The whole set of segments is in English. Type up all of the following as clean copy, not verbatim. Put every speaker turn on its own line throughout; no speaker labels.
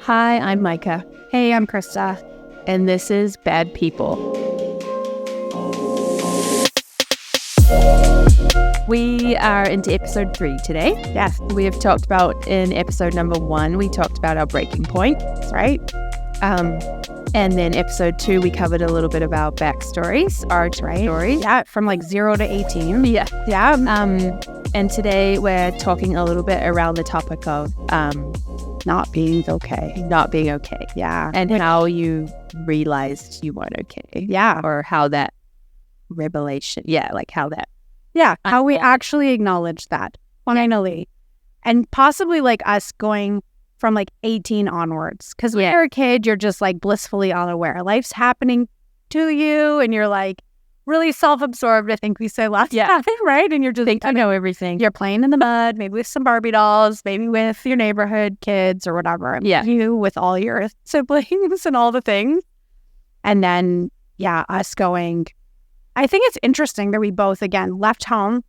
Hi, I'm Micah,
Hey, I'm Christa.
and this is Bad People. We are into episode 3 today.
Yes,
We have talked about, in episode number 1, we talked about our breaking point,
right?
and then episode 2, we covered a little bit of our backstories, our stories.
Yeah, from like 0 to 18.
Yeah.
Yeah.
And today we're talking a little bit around the topic of
Not being okay.
not being okay,
Yeah.
and how you realized you weren't okay,
Yeah.
or how that revelation, like how that.
Yeah. How we actually acknowledge that finally. And possibly like us going from like 18 onwards. Because when you're a kid, you're just like blissfully unaware. Life's happening to you and you're like really self-absorbed, I think we say last time, right? And you're just
I know everything.
You're playing in the mud, maybe with some Barbie dolls, maybe with your neighborhood kids or whatever.
Yeah.
You with all your siblings and all the things. And then, us going, I think it's interesting that we both, again, left home,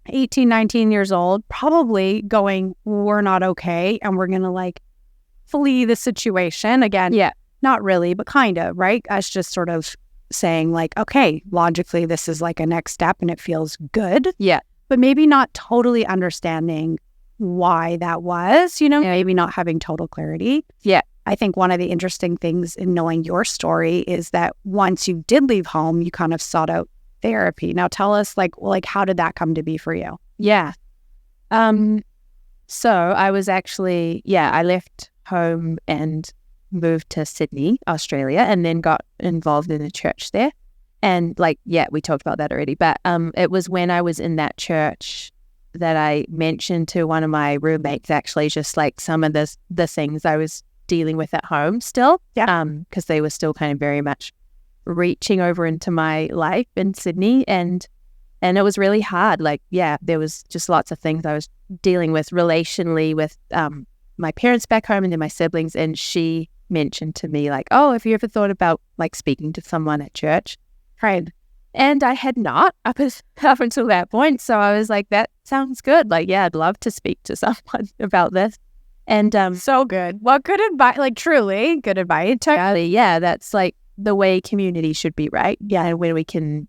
18, 19 years old, probably going, we're not okay. And we're going to like flee the situation. Again, not really, but kind of, right? Us just sort of saying like, okay, logically, this is like a next step and it feels good.
Yeah.
But maybe not totally understanding why that was, maybe not having total clarity.
Yeah.
I think one of the interesting things in knowing your story is that once you did leave home, you kind of sought out therapy. Now tell us how did that come to be for you?
Yeah. So I was actually, I left home and moved to Sydney, Australia, and then got involved in a church there. And we talked about that already, but it was when I was in that church that I mentioned to one of my roommates, actually, just like some of the things I was dealing with at home still.
Yeah.
Because they were still kind of very much reaching over into my life in Sydney, and it was really hard. There was just lots of things I was dealing with relationally with my parents back home and then my siblings, and she mentioned to me like, oh, have you ever thought about like speaking to someone at church?
Right.
And I had not up until that point. So I was like, that sounds good. I'd love to speak to someone about this. And
So good. Well, good advice, like truly good advice.
that's like the way community should be, right? Yeah, and when we can,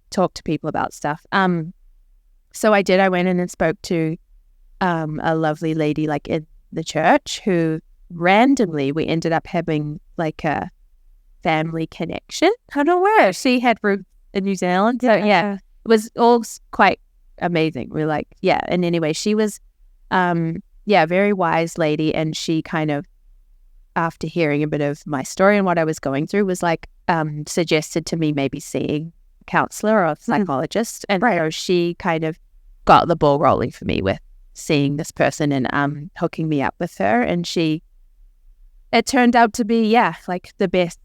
talk to people about stuff. So I did. I went in and spoke to a lovely lady like in the church who randomly we ended up having like a family connection. I don't know where. She had roots in New Zealand. So it was all quite amazing. We're like, and anyway, she was a very wise lady, and she kind of, after hearing a bit of my story and what I was going through, was like suggested to me maybe seeing a counselor or a psychologist. And so she kind of got the ball rolling for me with seeing this person and hooking me up with her. And it turned out to be, like the best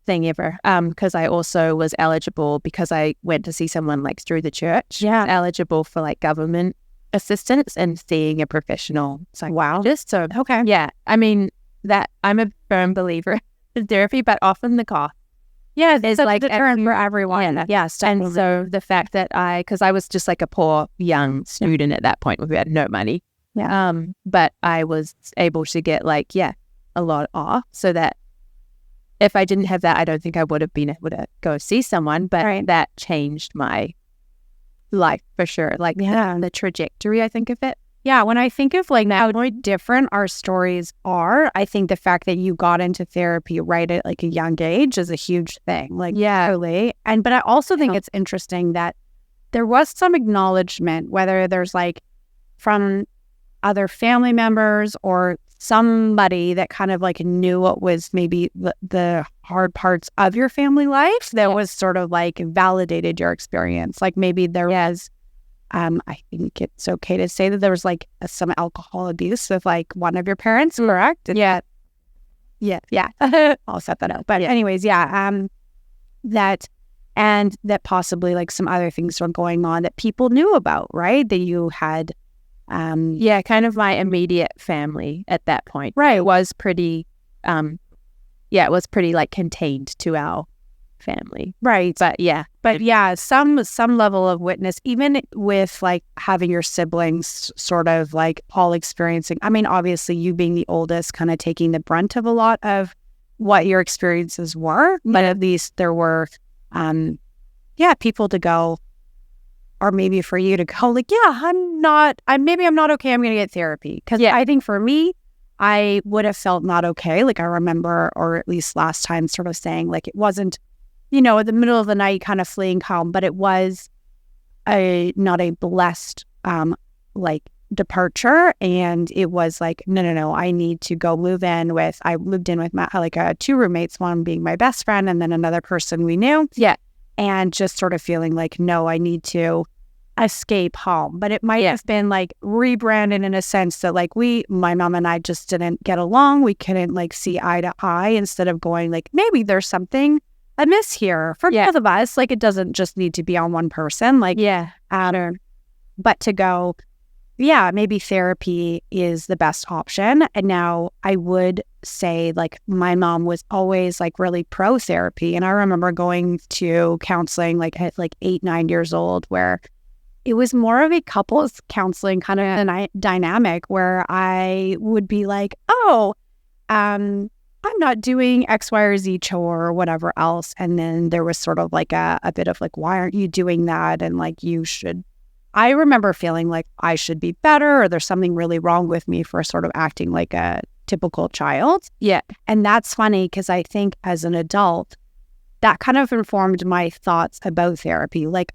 thing ever. Because I also was eligible, because I went to see someone like through the church, eligible for like government assistance and seeing a professional psychologist. So, I mean, that I'm a firm believer in therapy, but often the cost.
Yeah, there's like a deterrent for everyone.
Yes. And so the fact that because I was just like a poor young student at that point, we had no money.
Yeah.
But I was able to get a lot off, so that if I didn't have that, I don't think I would have been able to go see someone. But that changed my life for sure. The trajectory, I think, of it.
Yeah, when I think of how different our stories are, I think the fact that you got into therapy right at like a young age is a huge thing. Totally. But I also think it's interesting that there was some acknowledgement, whether there's from other family members or somebody that kind of knew what was maybe the hard parts of your family life that was sort of validated your experience. Maybe there was I think it's okay to say that there was some alcohol abuse with one of your parents, correct? Yeah. I'll set that up. But anyways, that possibly some other things were going on that people knew about, right? That you had,
kind of my immediate family at that point,
right?
Was pretty, it was pretty contained to our family.
Right.
But yeah.
But yeah, some level of witness, even with like having your siblings sort of like all experiencing, I mean, obviously you being the oldest, kind of taking the brunt of a lot of what your experiences were, but at least there were, people to go, or maybe for you to go like, yeah, I'm not okay. I'm going to get therapy. Cause I think for me, I would have felt not okay. Like I remember, or at least last time sort of saying like, it wasn't, in the middle of the night kind of fleeing home, but it was not a blessed, like departure. And it was like, no, I need to go I moved in with my, two roommates, one being my best friend and then another person we knew.
Yeah.
And just sort of feeling like, no, I need to escape home. But it might have been like rebranded in a sense that like my mom and I just didn't get along. We couldn't like see eye to eye, instead of going like, maybe there's something I miss here for both of us. Like it doesn't just need to be on one person. Like, but to go, maybe therapy is the best option. And now I would say like my mom was always like really pro therapy. And I remember going to counseling like at like 8, 9 years old, where it was more of a couples counseling kind of a dynamic where I would be like, I'm not doing X, Y, or Z chore or whatever else. And then there was sort of like a bit of like, why aren't you doing that? And like, I remember feeling like I should be better, or there's something really wrong with me for sort of acting like a typical child.
Yeah.
And that's funny because I think as an adult, that kind of informed my thoughts about therapy. Like,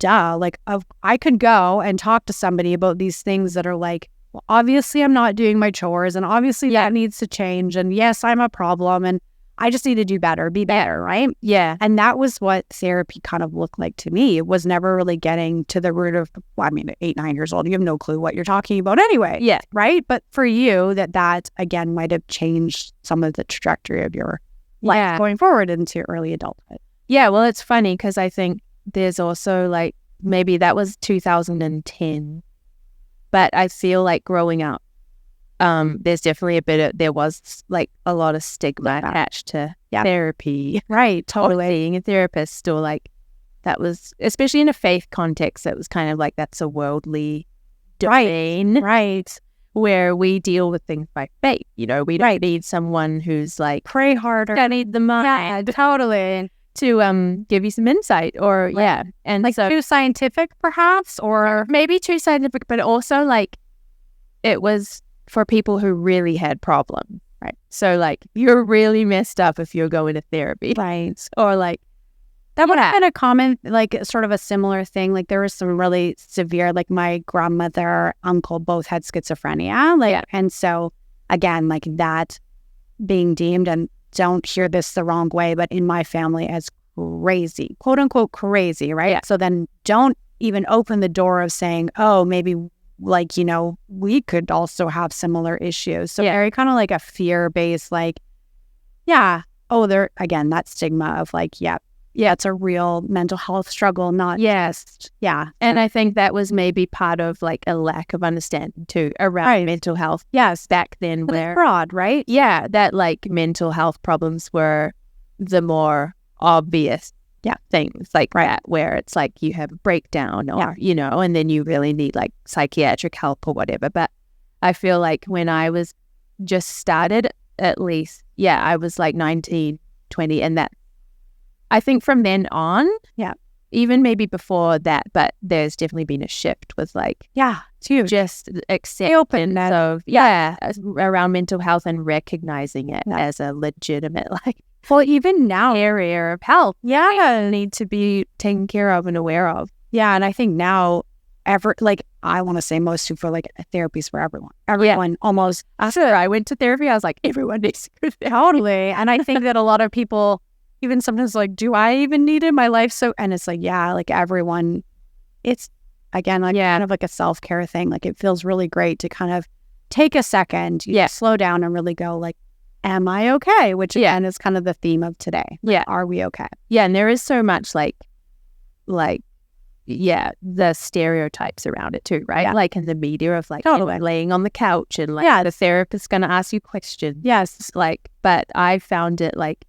I could go and talk to somebody about these things that are like, well, obviously I'm not doing my chores, and obviously that needs to change. And yes, I'm a problem, and I just need to do better, be better, right?
Yeah.
And that was what therapy kind of looked like to me. It was never really getting to the root of, at 8, 9 years old, you have no clue what you're talking about anyway.
Yeah.
Right? But for you, that again might have changed some of the trajectory of your life going forward into early adulthood.
Yeah, well, it's funny because I think there's also like, maybe that was 2010, but I feel like growing up, there's definitely there was like a lot of stigma attached to therapy.
Right, totally.
Or being a therapist, or like that was, especially in a faith context, it was kind of like that's a worldly domain.
Right.
Where we deal with things by faith. We don't need someone who's like,
pray harder.
I need the mind.
Yeah, totally.
To give you some insight, or and
like too scientific perhaps, or
maybe too scientific, but also like it was for people who really had problems, right? So like you're really messed up if you're going to therapy,
right?
Or like
that would have been a common, like sort of a similar thing. Like there was some really severe, like my grandmother, uncle both had schizophrenia, and so again, like that being deemed, and don't hear this the wrong way, but in my family as crazy, quote unquote crazy, right?
Yeah.
So then don't even open the door of saying, oh, maybe like, we could also have similar issues. So very kind of like a fear-based, like, there, again, that stigma of like, it's a real mental health struggle, not just,
And I think that was maybe part of like a lack of understanding too around mental health.
Yes.
Back then, where
broad, right?
Yeah, that like mental health problems were the more obvious things like that, where it's like you have a breakdown or, and then you really need like psychiatric help or whatever. But I feel like when I was just started, at least, I was like 19, 20, and that, I think from then on, even maybe before that, but there's definitely been a shift with like,
it's huge.
Just acceptance of, around mental health and recognizing it as a legitimate, like,
well, even now,
area of health, need to be taken care of and aware of.
Yeah, and I think now, I want to say most people like therapy's for everyone. Everyone almost.
After I went to therapy, I was like, everyone needs to go to therapy.
Totally, and I think that a lot of people, even sometimes like, do I even need it in my life? So, and it's like, like everyone, it's again, like kind of like a self-care thing. Like it feels really great to kind of take a second, slow down and really go like, am I okay? Which again is kind of the theme of today.
Like,
are we okay?
Yeah, and there is so much like the stereotypes around it too, right? Like in the media of like laying on the couch and like the therapist's going to ask you questions.
Yes,
like, but I found it like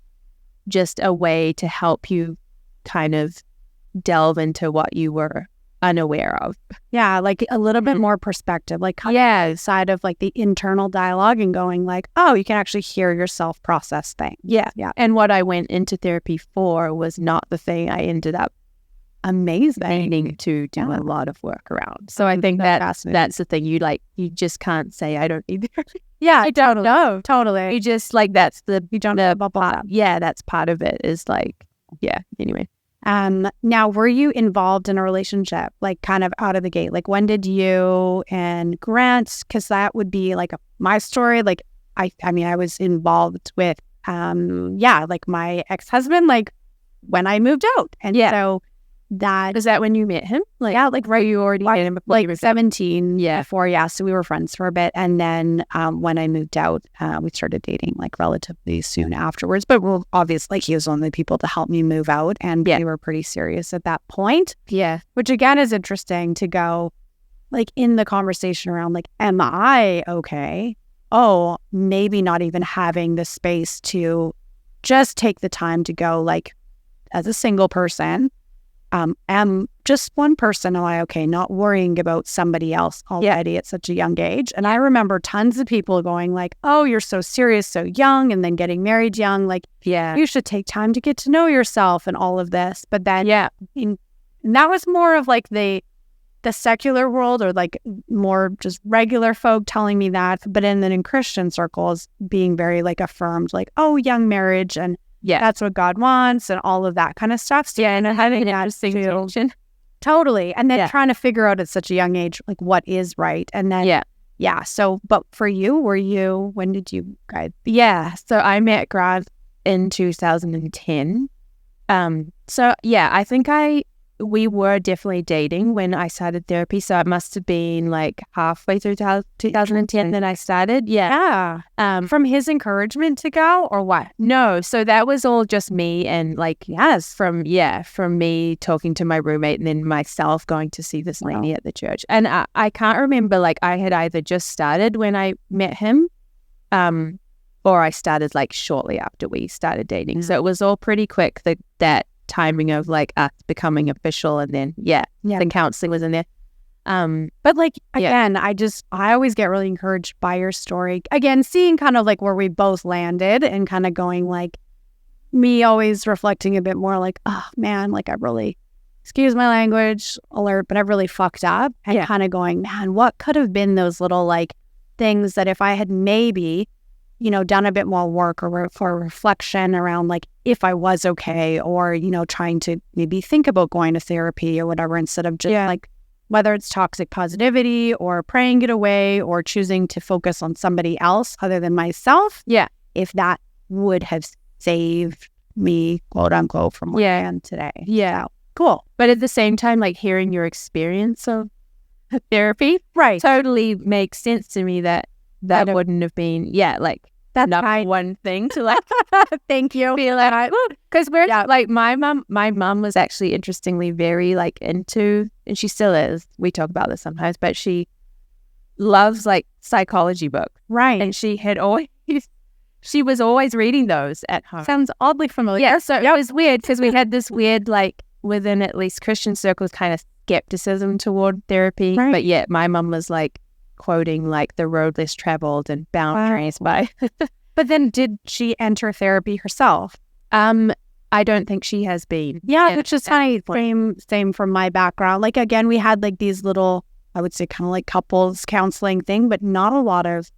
just a way to help you kind of delve into what you were unaware of.
Yeah, like a little bit more perspective, like side of like the internal dialogue and going like, oh, you can actually hear yourself process things.
Yeah. And what I went into therapy for was not the thing I ended up needing to do a lot of work around. So I think that's the thing. You just can't say I don't need therapy.
Yeah, I don't know. Totally.
You just like that's part of it is like, anyway.
Now, were you involved in a relationship, like kind of out of the gate? Like when did you and Grant, because that would be like my story. Like, I mean, I was involved with, like my ex-husband, like when I moved out. And so that...
Is that when you met him?
Like, yeah, like right.
You already met him before
like 17 before, so we were friends for a bit. And then when I moved out, we started dating like relatively soon afterwards. But well, obviously, like he was one of the people to help me move out. And we were pretty serious at that point.
Yeah.
Which again is interesting to go like in the conversation around like, am I okay? Oh, maybe not even having the space to just take the time to go like as a single person. Am just one person, am I okay? Not worrying about somebody else already at such a young age. And I remember tons of people going like, oh, you're so serious, so young, and then getting married young. Like, you should take time to get to know yourself and all of this. But then, and that was more of like the secular world or like more just regular folk telling me that. But in Christian circles, being very like affirmed, like, oh, young marriage and that's what God wants and all of that kind of stuff. So,
and having that distinction.
Totally. And then trying to figure out at such a young age, like what is right. And then, So, but for you, when did you guys?
Yeah. So I met Grant in 2010. I think we were definitely dating when I started therapy. So it must have been like halfway through 2010 that I started.
Yeah. From his encouragement to go or what?
No. So that was all just me and like, from me talking to my roommate and then myself going to see this lady at the church. And I can't remember, like I had either just started when I met him, or I started like shortly after we started dating. Mm-hmm. So it was all pretty quick, that timing of like us becoming official, and then the counseling was in there.
But like again, I always get really encouraged by your story. Again, seeing kind of like where we both landed and kind of going like me always reflecting a bit more like, oh man, like I really, excuse my language alert, but I really fucked up, and kind of going, man, what could have been those little like things that if I had maybe done a bit more work or for reflection around like if I was okay, or, trying to maybe think about going to therapy or whatever, instead of just like whether it's toxic positivity or praying it away or choosing to focus on somebody else other than myself.
Yeah.
If that would have saved me, quote unquote, from where I am today.
Yeah.
Cool.
But at the same time, like hearing your experience of therapy totally makes sense to me that wouldn't have been, like, that's not one thing to like
thank you
feel like, because we're like my mom was actually interestingly very like into, and she still is, we talk about this sometimes, but she loves like psychology books, and she was always reading those at home.
Sounds oddly familiar.
So it was weird because we had this weird like within at least Christian circles kind of skepticism toward therapy, but my mom was like quoting like The Road Less Traveled and Boundaries by
But then did she enter therapy herself?
I don't think she has been.
Which is kind of same from my background. Like again, we had like these little, I would say kind of like couples counseling thing, but not a lot of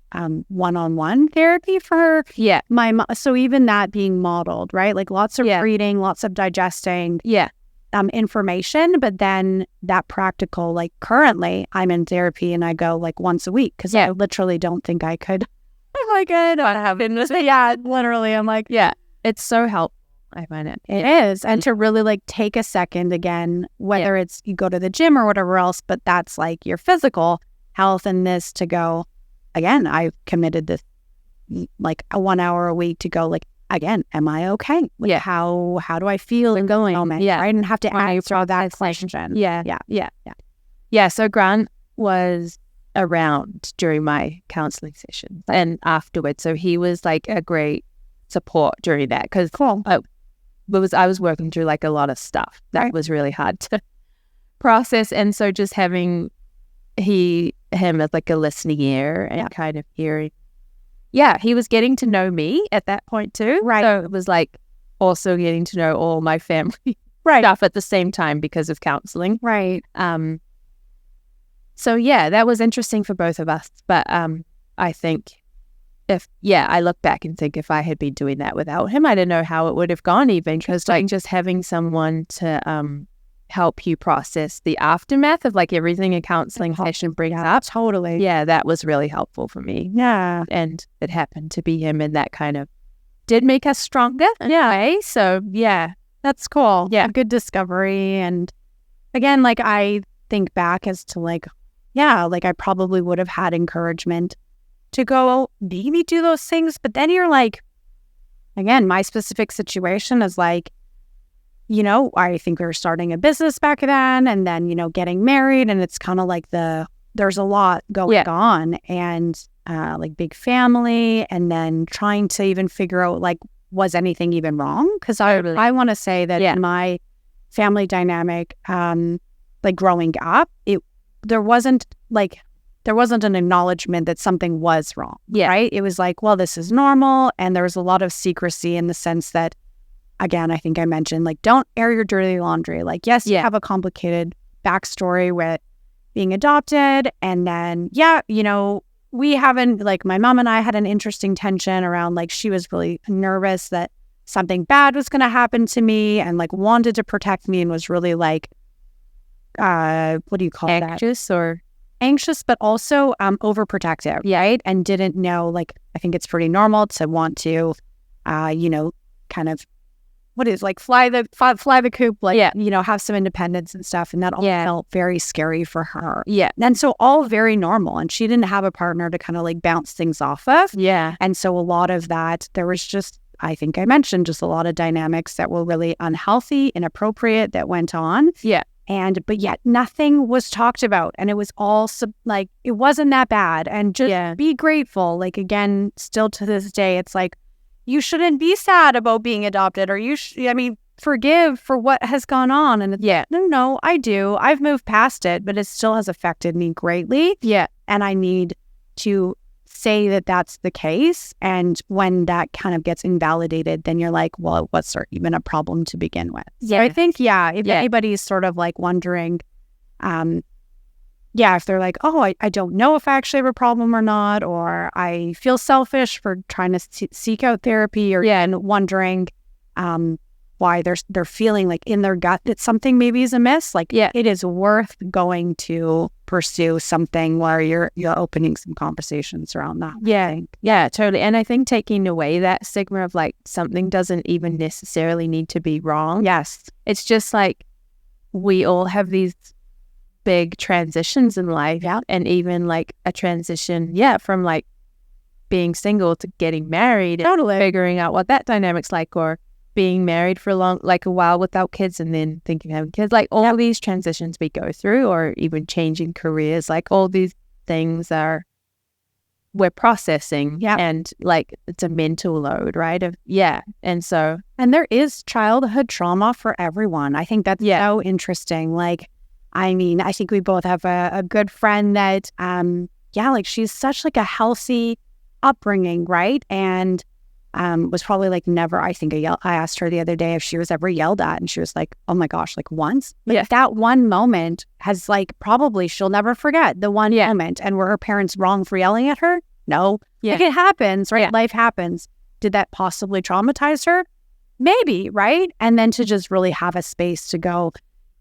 one-on-one therapy for her. My mom. So even that being modeled, right? Like lots of reading, lots of digesting. Information, but then that practical, like currently I'm in therapy and I go like once a week because I literally don't think I could.
I'm like, I don't have this.
Literally, I'm like,
it's so helpful. I find it.
It is. And to really like take a second again, whether it's you go to the gym or whatever else, but that's like your physical health, and this to go, again, I've committed this like a 1 hour a week to go like, again, am I okay? Like how do I feel in going? Right? And have to answer that question.
So Grant was around during my counseling sessions and afterwards. So he was like a great support during that because I was working through like a lot of stuff that was really hard to process. And so just having him as like a listening ear and kind of hearing, he was getting to know me at that point too. Right. So it was like also getting to know all my family stuff at the same time because of counseling.
Right.
So that was interesting for both of us. But I think I look back and think if I had been doing that without him, I don't know how it would have gone even, because like just having someone to help you process the aftermath of like everything a counseling session brings up.
Totally.
Yeah, that was really helpful for me.
Yeah.
And it happened to be him, and that kind of did make us stronger.
Yeah.
So
that's cool.
Yeah.
A good discovery. And again, like I think back as to like, like I probably would have had encouragement to go maybe do those things. But then you're like, again, my specific situation is like, I think we were starting a business back then, and then, getting married, and it's kind of like there's a lot going on, and like big family, and then trying to even figure out like, was anything even wrong? Because I want to say that in my family dynamic, like growing up, there wasn't an acknowledgement that something was wrong, right? It was like, well, this is normal. And there was a lot of secrecy in the sense that, again, I think I mentioned, like, don't air your dirty laundry. Like, yes, you have a complicated backstory with being adopted. And then, we haven't, like, my mom and I had an interesting tension around, like, she was really nervous that something bad was going to happen to me and, like, wanted to protect me and was really, like, what do you call that? Anxious, but also overprotective, right? And didn't know, like, I think it's pretty normal to want to, kind of, what is like fly the coop, like, have some independence and stuff. And that all felt very scary for her. Yeah. And so all very normal. And she didn't have a partner to kind of like bounce things off of. Yeah. And so a lot of that, there was just, I think I mentioned, just a lot of dynamics that were really unhealthy, inappropriate that went on. Yeah. But yet nothing was talked about, and it was all like, it wasn't that bad, and just be grateful. Like, again, still to this day, it's like, you shouldn't be sad about being adopted, or forgive for what has gone on. And no, I do. I've moved past it, but it still has affected me greatly. Yeah. And I need to say that that's the case. And when that kind of gets invalidated, then you're like, well, what's there even a problem to begin with? So I think, if anybody's sort of like wondering, if they're like, oh, I don't know if I actually have a problem or not, or I feel selfish for trying to seek out therapy, or and wondering why they're feeling like in their gut that something maybe is amiss. Like, it is worth going to pursue something where you're opening some conversations around that.
Yeah, totally. And I think taking away that stigma of like something doesn't even necessarily need to be wrong. Yes. It's just like we all have these big transitions in life. Yeah. And even like a transition, from like being single to getting married. Totally. And figuring out what that dynamic's like, or being married for a while without kids and then thinking of having kids, like all these transitions we go through, or even changing careers, like all these things we're processing. Yeah. And like it's a mental load, right?
And there is childhood trauma for everyone. I think that's so interesting. Like, I mean, I think we both have a good friend that, like she's such like a healthy upbringing, right? And was probably like never, I think I asked her the other day if she was ever yelled at, and she was like, oh my gosh, like once. But that one moment has like, probably she'll never forget the one moment. And were her parents wrong for yelling at her? No. Like, it happens, right? Life happens. Did that possibly traumatize her? Maybe, right? And then to just really have a space to go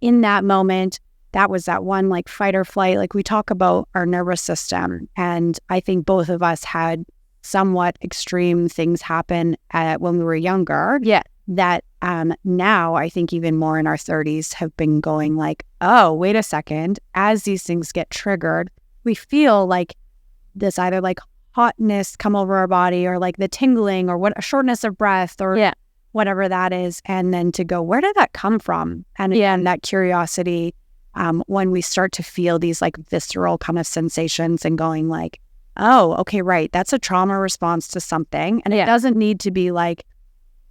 in that moment. That was that one like fight or flight. Like, we talk about our nervous system, and I think both of us had somewhat extreme things happen when we were younger. Yeah. That now I think even more in our 30s have been going like, oh, wait a second. As these things get triggered, we feel like this either like hotness come over our body, or like the tingling, or what a shortness of breath, or whatever that is. And then to go, where did that come from? And that curiosity, when we start to feel these like visceral kind of sensations and going like, oh, okay, right, that's a trauma response to something. And it doesn't need to be like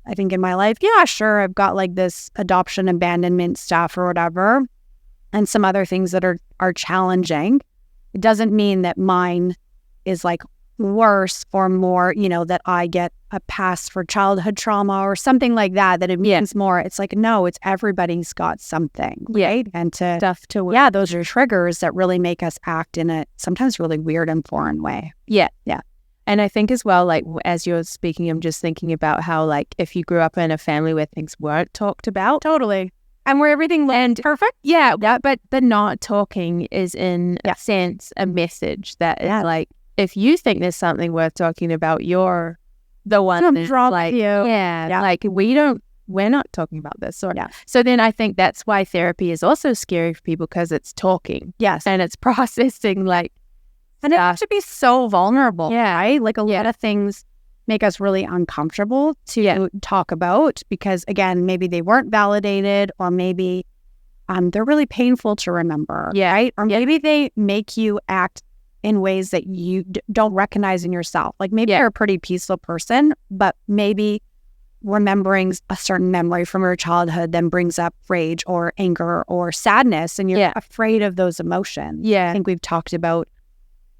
I think in my life, yeah, sure, I've got like this adoption abandonment stuff or whatever, and some other things that are challenging. It doesn't mean that mine is like worse or more, that I get a pass for childhood trauma or something like that, that it means more. It's like, no, it's everybody's got something, right? And those are triggers that really make us act in a sometimes really weird and foreign way.
Yeah. And I think as well, like, as you're speaking, I'm just thinking about how, like, if you grew up in a family where things weren't talked about.
Totally. And where everything looked perfect.
Yeah, but the not talking is in a sense a message that is like, if you think there's something worth talking about, you're the one that's like, like we're not talking about this. So then I think that's why therapy is also scary for people, because it's talking.
Yes.
And it's processing, like,
and it has to be so vulnerable.
Yeah.
Right? Like a lot of things make us really uncomfortable to talk about, because again, maybe they weren't validated, or maybe they're really painful to remember.
Yeah.
Right? Or maybe they make you act in ways that you don't recognize in yourself. Like maybe you're a pretty peaceful person, but maybe remembering a certain memory from your childhood then brings up rage or anger or sadness, and you're afraid of those emotions.
Yeah.
I think we've talked about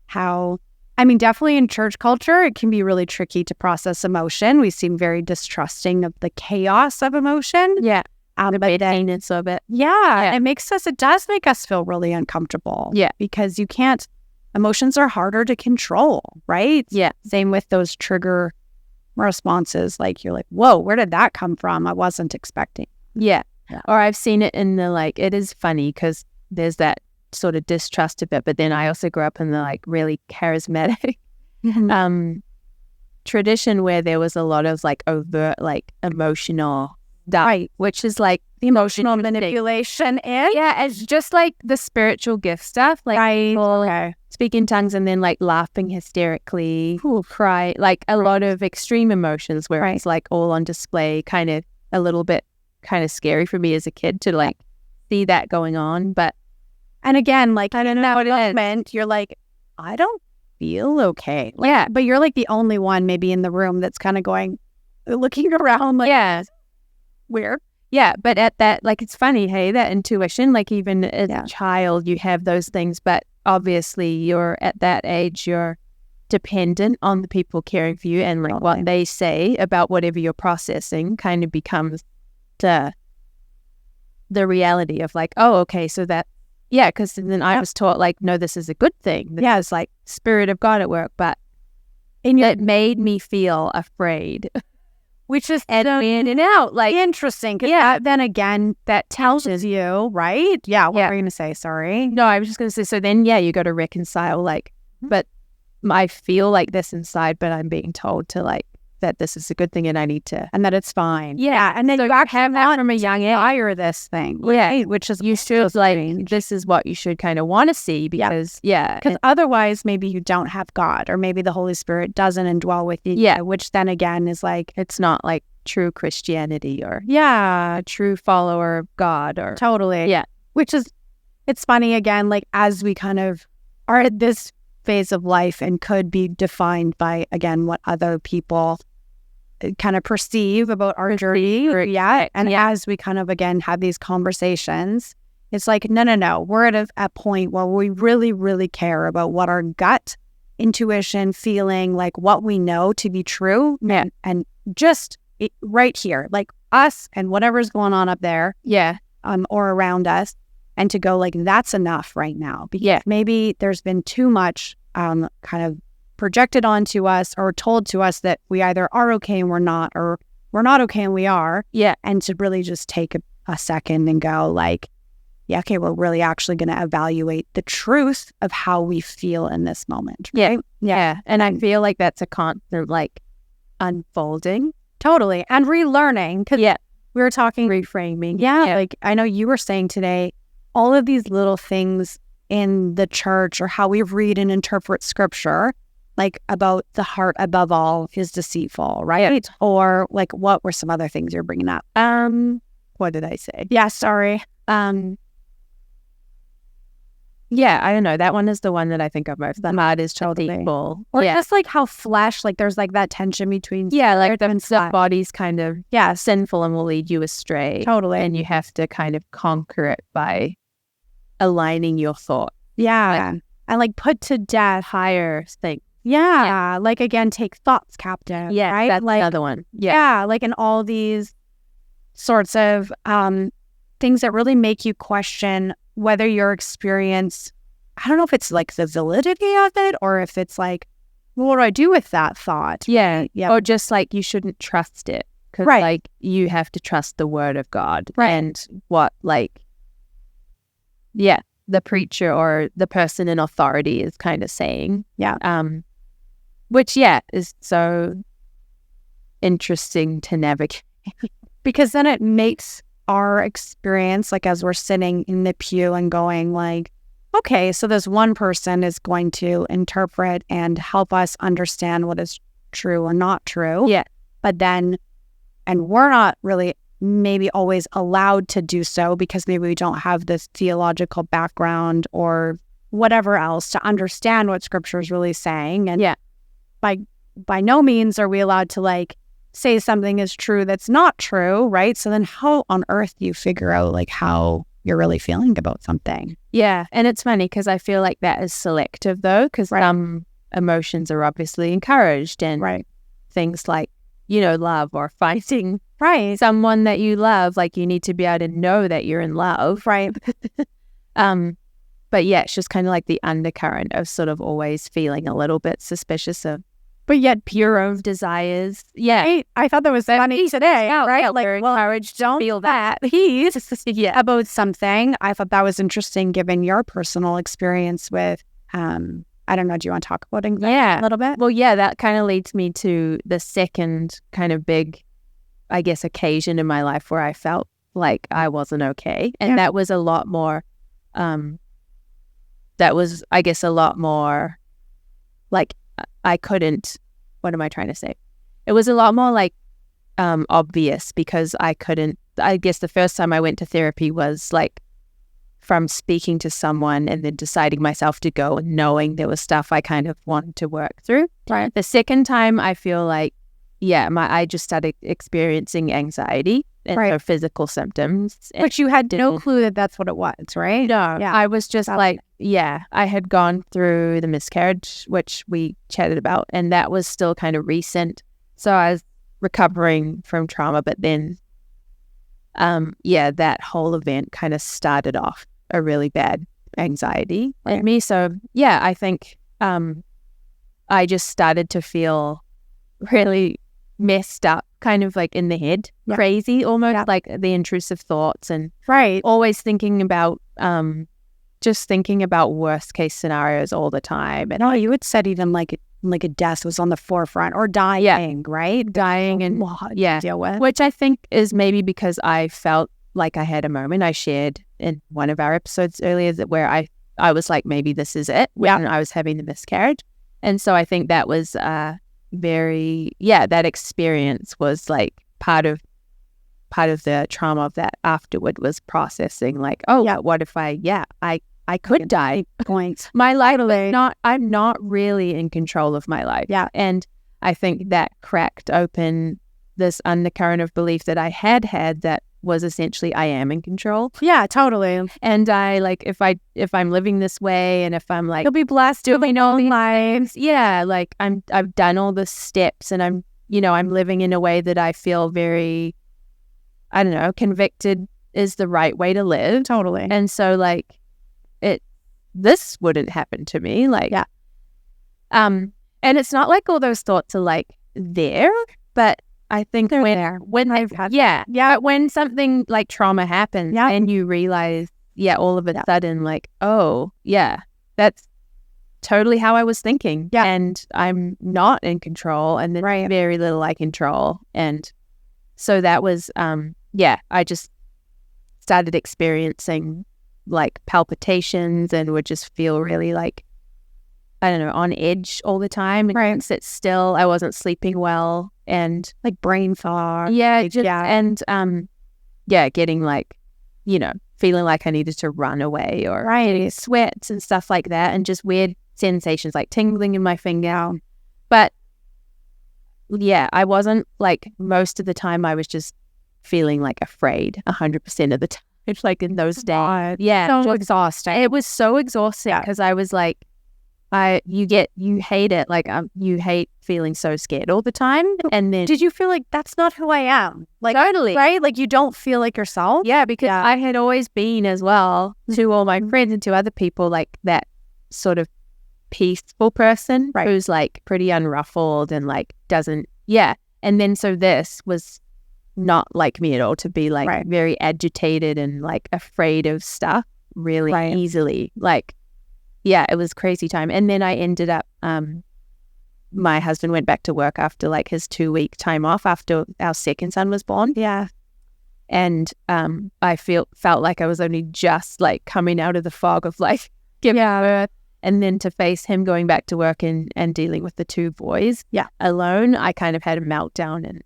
how, definitely in church culture, it can be really tricky to process emotion. We seem very distrusting of the chaos of emotion.
Yeah.
The
maintenance of it.
Yeah. It does make us feel really uncomfortable.
Yeah.
Because emotions are harder to control, right?
Yeah.
Same with those trigger responses. Like you're like, whoa, where did that come from? I wasn't expecting.
Yeah. Or I've seen it in the, like, it is funny because there's that sort of distrust of it, but then I also grew up in the, like, really charismatic tradition where there was a lot of, like, overt, like, emotional stuff,
right,
which is like
the emotional manipulation and
it's just like the spiritual gift stuff, like speak in tongues and then like laughing hysterically, cry, like a lot of extreme emotions where it's like all on display, kind of a little bit kind of scary for me as a kid to like see that going on. But
and again, like, I don't know what it meant. You're like, I don't feel okay. Like, but you're like the only one maybe in the room that's kind of looking around like, weird.
Yeah, but at that, like, it's funny, hey, that intuition, like, even as a child, you have those things, but obviously you're at that age, you're dependent on the people caring for you, and like what they say about whatever you're processing kind of becomes the reality of like, oh, okay, so that, because then I was taught like, no, this is a good thing. It's like Spirit of God at work, but it made me feel afraid.
Which is
in and out, like,
interesting. Then again, that tells you, right? Yeah. What were you going to say? Sorry.
No, I was just going to say, so then, you got to reconcile, like, but I feel like this inside, but I'm being told to, like, that this is a good thing and I need to,
and that it's fine.
Yeah. And then
so
you have that from a young age.
Fire this thing.
Right?
Which is,
you should, like, this is what you should kind of want to see, because,
because otherwise maybe you don't have God, or maybe the Holy Spirit doesn't indwell with you.
Yeah.
Which then again is like,
it's not like true Christianity or a true follower of God or
totally. Yeah. Which is, it's funny again, like, as we kind of are at this phase of life and could be defined by, again, what other people kind of perceive about our journey. As we kind of, again, have these conversations, it's like, no. We're at a point where we really, really care about what our gut intuition, feeling, like what we know to be true. And just right here, like us and whatever's going on up there. Or around us. And to go like, that's enough right now. Because maybe there's been too much kind of projected onto us or told to us that we either are okay and we're not, or we're not okay and we are. And to really just take a second and go like, okay, we're really actually going to evaluate the truth of how we feel in this moment. Right?
And I feel like that's a constant like unfolding.
Totally. And relearning. Because we were talking
reframing.
Like I know you were saying today, all of these little things in the church or how we read and interpret scripture, like about the heart above all is deceitful, right? Or like, what were some other things you're bringing up?
What did I say?
Sorry.
yeah, I don't know. That one is the one that I think of most. The heart is deceitful.
Or just like how flesh, like there's like that tension between
like the body's kind of sinful and will lead you astray.
Totally.
And you have to kind of conquer it by aligning your thought.
Yeah. And like put to death
higher things.
Yeah. Like again, take thoughts captive.
Yeah.
Right?
That's
like
another one.
Yeah. Like in all these sorts of things that really make you question whether your experience, I don't know if it's like the validity of it or if it's like, well, what do I do with that thought?
Yeah. Or just like you shouldn't trust it. Because like you have to trust the word of God.
Right.
And what like, the preacher or the person in authority is kind of saying.
Yeah.
Which, is so interesting to navigate.
Because then it makes our experience, like as we're sitting in the pew and going like, okay, so this one person is going to interpret and help us understand what is true or not true.
Yeah.
But then, and we're not really maybe always allowed to do so because maybe we don't have this theological background or whatever else to understand what scripture is really saying. And by no means are we allowed to like say something is true that's not true, right? So then how on earth do you figure out like how you're really feeling about something?
Yeah. And it's funny because I feel like that is selective though, because some emotions are obviously encouraged and things like, love or finding someone that you love, like you need to be able to know that you're in love.
Right.
But it's just kind of like the undercurrent of sort of always feeling a little bit suspicious of,
but yet
pure of desires. Yeah.
Right? I thought that was funny today, right?
Like, encouraged
don't
feel that.
Peace about something. I thought that was interesting given your personal experience with, I don't know, do you want to talk about anxiety a little bit?
Well, that kind of leads me to the second kind of big, I guess, occasion in my life where I felt like I wasn't okay. And that was a lot more, like, I couldn't, what am I trying to say? It was a lot more like obvious because I guess the first time I went to therapy was like from speaking to someone and then deciding myself to go and knowing there was stuff I kind of wanted to work through.
Right.
The second time I feel like, I just started experiencing anxiety and so physical symptoms.
But you had no clue that that's what it was, right?
No. Yeah. I was just I had gone through the miscarriage, which we chatted about, and that was still kind of recent. So I was recovering from trauma, but then, that whole event kind of started off a really bad anxiety in me. So, I think I just started to feel really messed up, kind of like in the head, crazy almost, like the intrusive thoughts and always thinking about just thinking about worst case scenarios all the time. And
you had said even like a death was on the forefront or dying, right?
Dying and
deal with.
Which I think is maybe because I felt like I had a moment. I shared in one of our episodes earlier where I was like, maybe this is it when I was having the miscarriage. And so I think that was that experience was like part of the trauma of that afterward was processing like, what if I could die. My life is I'm not really in control of my life. Yeah. And I think that cracked open this undercurrent of belief that I had that was essentially I am in control.
Yeah, totally.
And I like if I'm living this way and if I'm like
you'll be blessed doing all these lives.
Yeah, like I've done all the steps and I'm living in a way that I feel very, I don't know, convicted is the right way to live.
Totally.
And so like this wouldn't happen to me. Like and it's not like all those thoughts are like there, but I think when something like trauma happens and you realize, all of a sudden like, that's totally how I was thinking. Yeah. And I'm not in control and there's very little I control. And so that was, I just started experiencing like palpitations and would just feel really like, I don't know, on edge all the time. And sit still. I wasn't sleeping well. And
like brain fog.
And getting like, feeling like I needed to run away or getting sweats and stuff like that, and just weird sensations like tingling in my finger. But yeah, I wasn't like, most of the time I was just feeling like afraid 100% of the time. It's like in those days. Yeah.
So exhausting.
It was so exhausting because I was like, you hate it. Like, you hate feeling so scared all the time. And then
did you feel like that's not who I am? Like,
totally.
Right? Like, you don't feel like yourself?
Yeah, because I had always been as well to all my friends and to other people, like that sort of peaceful person who's like pretty unruffled and like doesn't, And then so this was not like me at all, to be like very agitated and like afraid of stuff really easily. Like, yeah, it was crazy time. And then I ended up, my husband went back to work after like his 2-week time off after our second son was born.
Yeah.
And I felt like I was only just like coming out of the fog of like giving birth. And then to face him going back to work and dealing with the 2 boys alone, I kind of had a meltdown. And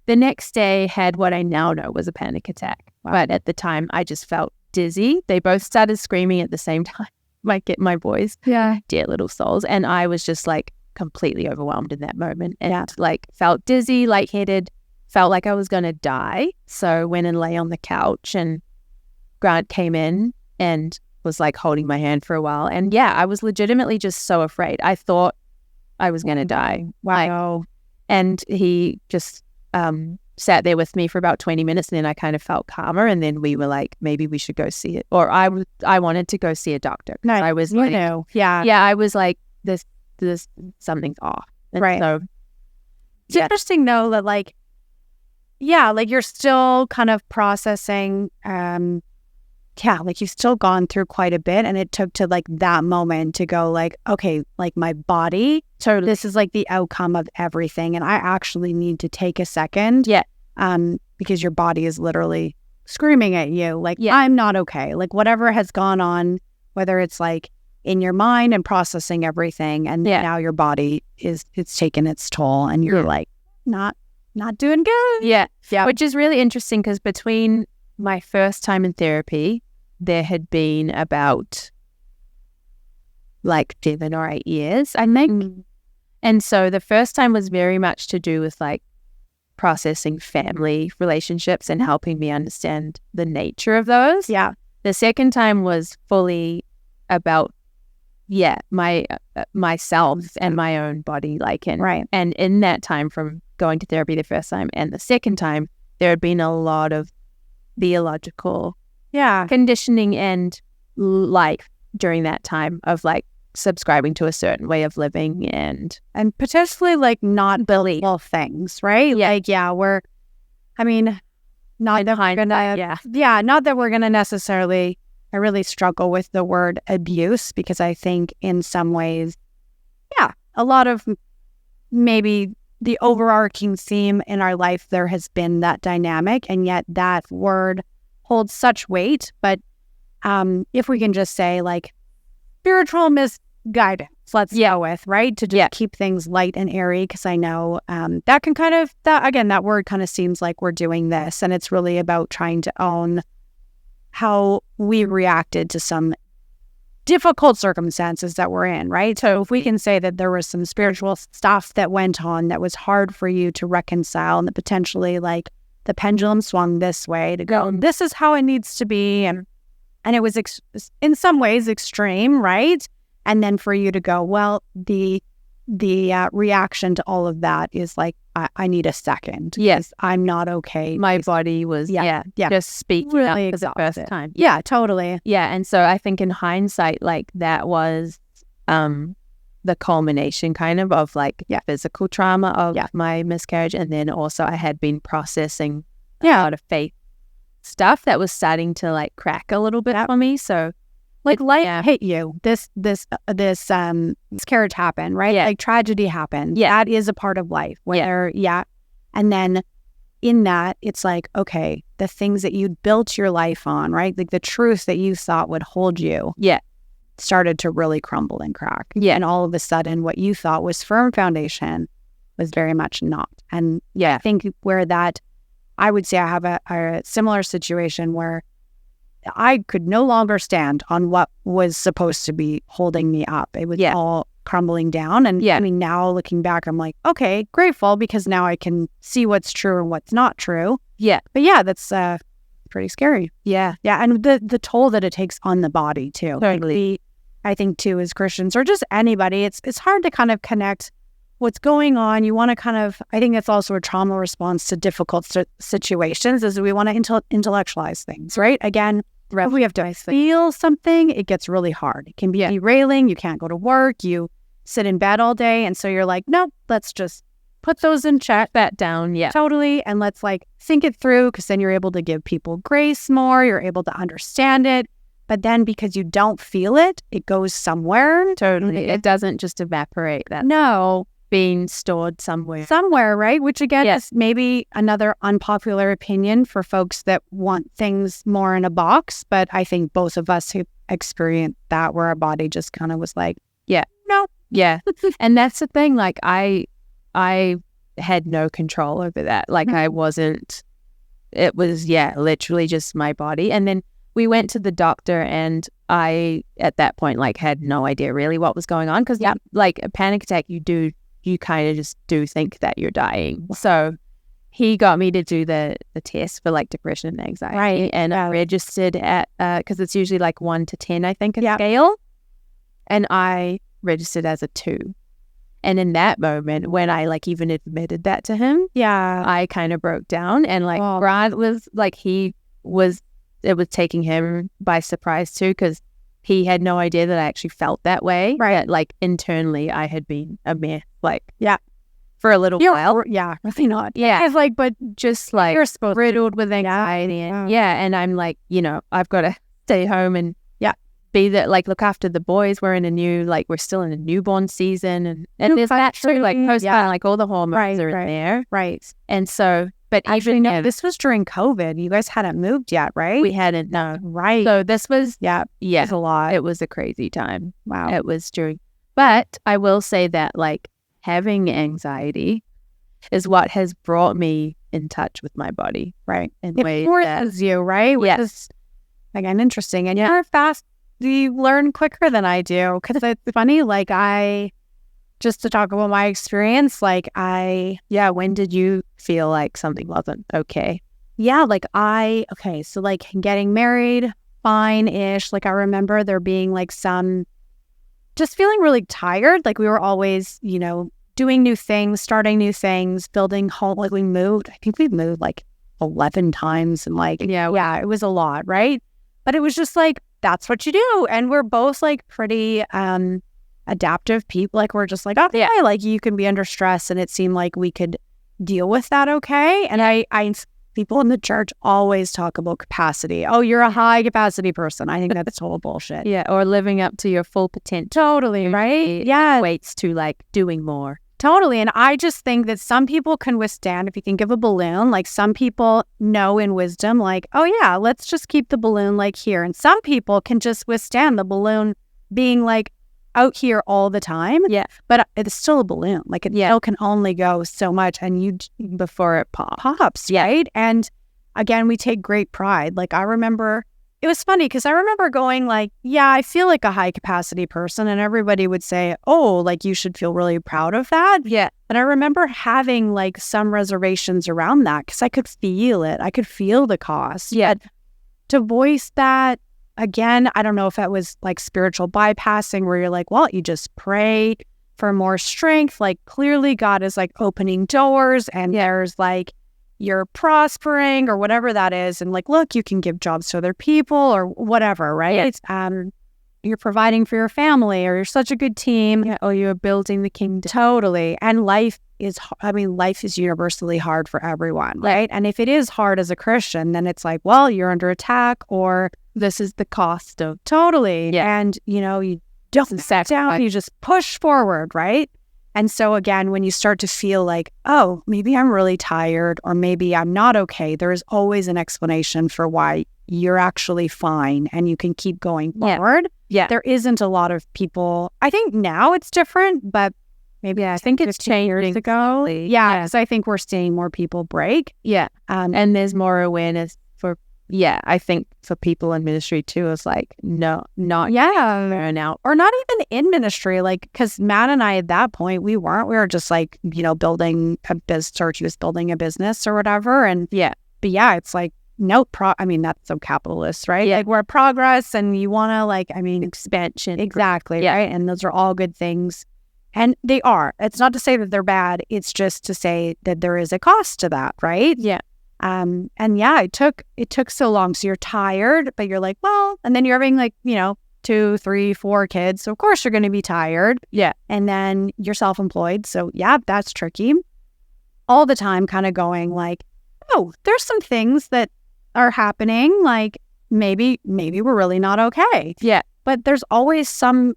the next day had what I now know was a panic attack. Wow. But at the time, I just felt dizzy. They both started screaming at the same time, like my boys, dear little souls. And I was just like completely overwhelmed in that moment, and like felt dizzy, lightheaded, felt like I was going to die. So went and lay on the couch, and Grant came in and was like holding my hand for a while. And I was legitimately just so afraid. I thought I was going to die.
Wow.
And he just sat there with me for about 20 minutes, and then I kind of felt calmer, and then we were like, maybe we should go see it. Or I wanted to go see a doctor.
No,
I was like, I was like, this something's off. And so
it's interesting though that like, like you're still kind of processing, like you've still gone through quite a bit, and it took to like that moment to go like, okay, like my body, this is like the outcome of everything, and I actually need to take a second, because your body is literally screaming at you like, I'm not okay, like whatever has gone on, whether it's like in your mind and processing everything, and now your body it's taken its toll, and you're like not doing good.
Which is really interesting, because between my first time in therapy, there had been about like 7 or 8 years, I think. And so the first time was very much to do with like processing family relationships and helping me understand the nature of those. The second time was fully about myself and my own body, like, and in that time, from going to therapy the first time and the second time, there had been a lot of biological conditioning and life during that time of like subscribing to a certain way of living and
potentially like not believable things, right? Like, we're, I mean, not that we're gonna, not that we're gonna necessarily, I really struggle with the word abuse, because I think in some ways, a lot of maybe the overarching theme in our life, there has been that dynamic, and yet that word holds such weight. But if we can just say like spiritual misguidance, let's go with, right? To just keep things light and airy, because I know that can kind of, that word kind of seems like we're doing this, and it's really about trying to own how we reacted to some difficult circumstances that we're in, right? So if we can say that there was some spiritual stuff that went on that was hard for you to reconcile, and that potentially like the pendulum swung this way to go, this is how it needs to be, and it was in some ways extreme, right? And then for you to go, well, the reaction to all of that is like, I need a second.
Yes,
I'm not okay.
My body was just speaking
really
up for the first time.
Yeah, totally.
Yeah, and so I think in hindsight, like that was the culmination kind of like physical trauma of my miscarriage, and then also I had been processing a lot of faith stuff that was starting to like crack a little bit for me. So
like life hit you. This miscarriage happened, right? Like tragedy happened. That is a part of life. And then in that, it's like, okay, the things that you built your life on, right? Like the truth that you thought would hold you, started to really crumble and crack. And all of a sudden, what you thought was firm foundation was very much not. And I think where that I would say I have a similar situation where I could no longer stand on what was supposed to be holding me up. It was all crumbling down. And I mean, now looking back, I'm like, okay, grateful, because now I can see what's true and what's not true.
Yeah.
But yeah, that's pretty scary.
Yeah.
Yeah. And the toll that it takes on the body too.
Totally.
I think too, as Christians or just anybody, it's hard to kind of connect what's going on. You want to kind of, I think it's also a trauma response to difficult situations, is we want to intellectualize things, right? Again, if we have to feel something, it gets really hard. It can be derailing. You can't go to work. You sit in bed all day. And so you're like, no, let's just put those in check.
That down. Yeah.
Totally. And let's like think it through, because then you're able to give people grace more. You're able to understand it. But then because you don't feel it, it goes somewhere.
Totally. It doesn't just evaporate. That
No.
Being stored somewhere.
Somewhere, right? Which again is maybe another unpopular opinion for folks that want things more in a box. But I think both of us who experienced that, where our body just kind of was like, no.
Yeah. And that's the thing. Like I had no control over that. Like I wasn't, it was, literally just my body. And then we went to the doctor, and I, at that point, like had no idea really what was going on. Cause like a panic attack, you kind of just do think that you're dying. So he got me to do the test for like depression and anxiety.
Right.
And I registered at, because it's usually like 1 to 10, I think, a scale. And I registered as a 2. And in that moment, when I like even admitted that to him, I kind of broke down. And like Brad was like, it was taking him by surprise too, because he had no idea that I actually felt that way.
Right.
That, like internally I had been a mess, like for a little while.
Yeah, really not.
Yeah.
It's like, but
just like
you're supposed
riddled with anxiety. And and I'm like, I've got to stay home and be there, like look after the boys. We're still in a newborn season. And there's that too, like postpartum, like all the hormones are in there.
Right.
And so, but
actually, no, this was during COVID. You guys hadn't moved yet, right?
We hadn't, no.
Right.
So this was,
it was a lot.
It was a crazy time.
Wow.
It was during, but I will say that like having anxiety is what has brought me in touch with my body.
Right.
In
it
ways
forces you, right? Which is, again, interesting. And you're fast. You learn quicker than I do. Because it's funny, like just to talk about my experience, like
when did you feel like something wasn't okay?
Yeah, like so like getting married, fine-ish. Like I remember there being like just feeling really tired. Like we were always, doing new things, starting new things, building home. Like I think we moved like 11 times, and like, it was a lot, right? But it was just like, that's what you do. And we're both like pretty adaptive people. Like we're just like, like you can be under stress, and it seemed like we could deal with that okay. And I people in the church always talk about capacity. Oh, you're a high capacity person. I think that's total bullshit.
Yeah, or living up to your full potential.
Totally, right? Yeah.
Equates to like doing more.
Totally. And I just think that some people can withstand, if you think of a balloon, like some people know in wisdom, like, oh yeah, let's just keep the balloon like here. And some people can just withstand the balloon being like out here all the time. Yeah. But it's still a balloon. Like it still can only go so much, and before it pops, right? And again, we take great pride. Like I remember, it was funny because I remember going like, I feel like a high capacity person, and everybody would say, oh, like you should feel really proud of that. Yeah. And I remember having like some reservations around that because I could feel it. I could feel the cost. Yeah. But to voice that, again, I don't know if that was like spiritual bypassing where you're like, well, you just pray for more strength. Like clearly God is like opening doors, and there's like, you're prospering or whatever that is. And like, look, you can give jobs to other people or whatever, right? It's, you're providing for your family, or you're such a good team.
Yeah, or you're building the kingdom.
Totally. And life is universally hard for everyone, right? And if it is hard as a Christian, then it's like, well, you're under attack, or
this is the cost of.
Totally. Yeah. And, you don't sit down, you just push forward, right? And so again, when you start to feel like, oh, maybe I'm really tired, or maybe I'm not okay, there is always an explanation for why you're actually fine and you can keep going forward. Yeah. There isn't a lot of people, I think now it's different, but maybe I think it's 10 years ago. Yeah, because I think we're seeing more people break.
Yeah. And there's more awareness for, I think for people in ministry too, is like, not burnout.
Or not even in ministry, like, because Matt and I at that point, we were just like, building a business, or he was building a business or whatever. And but it's like, no, that's so capitalist, right?
Yeah.
Like we're progress and you want to
expansion.
Exactly. Yeah. Right. And those are all good things. And they are. It's not to say that they're bad. It's just to say that there is a cost to that, right?
Yeah.
It took so long. So you're tired, but you're like, well, and then you're having 2, 3, 4 kids. So of course you're going to be tired.
Yeah.
And then you're self-employed. So that's tricky. All the time kind of going like, oh, there's some things that are happening. Like maybe we're really not okay.
Yeah.
But there's always some,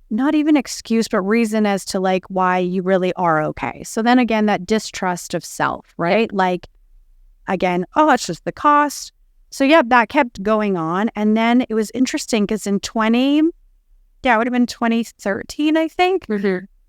not even excuse, but reason as to like why you really are okay. So then again, that distrust of self, right? Like, again, it's just the cost. So that kept going on. And then it was interesting because in it would have been 2013, I think,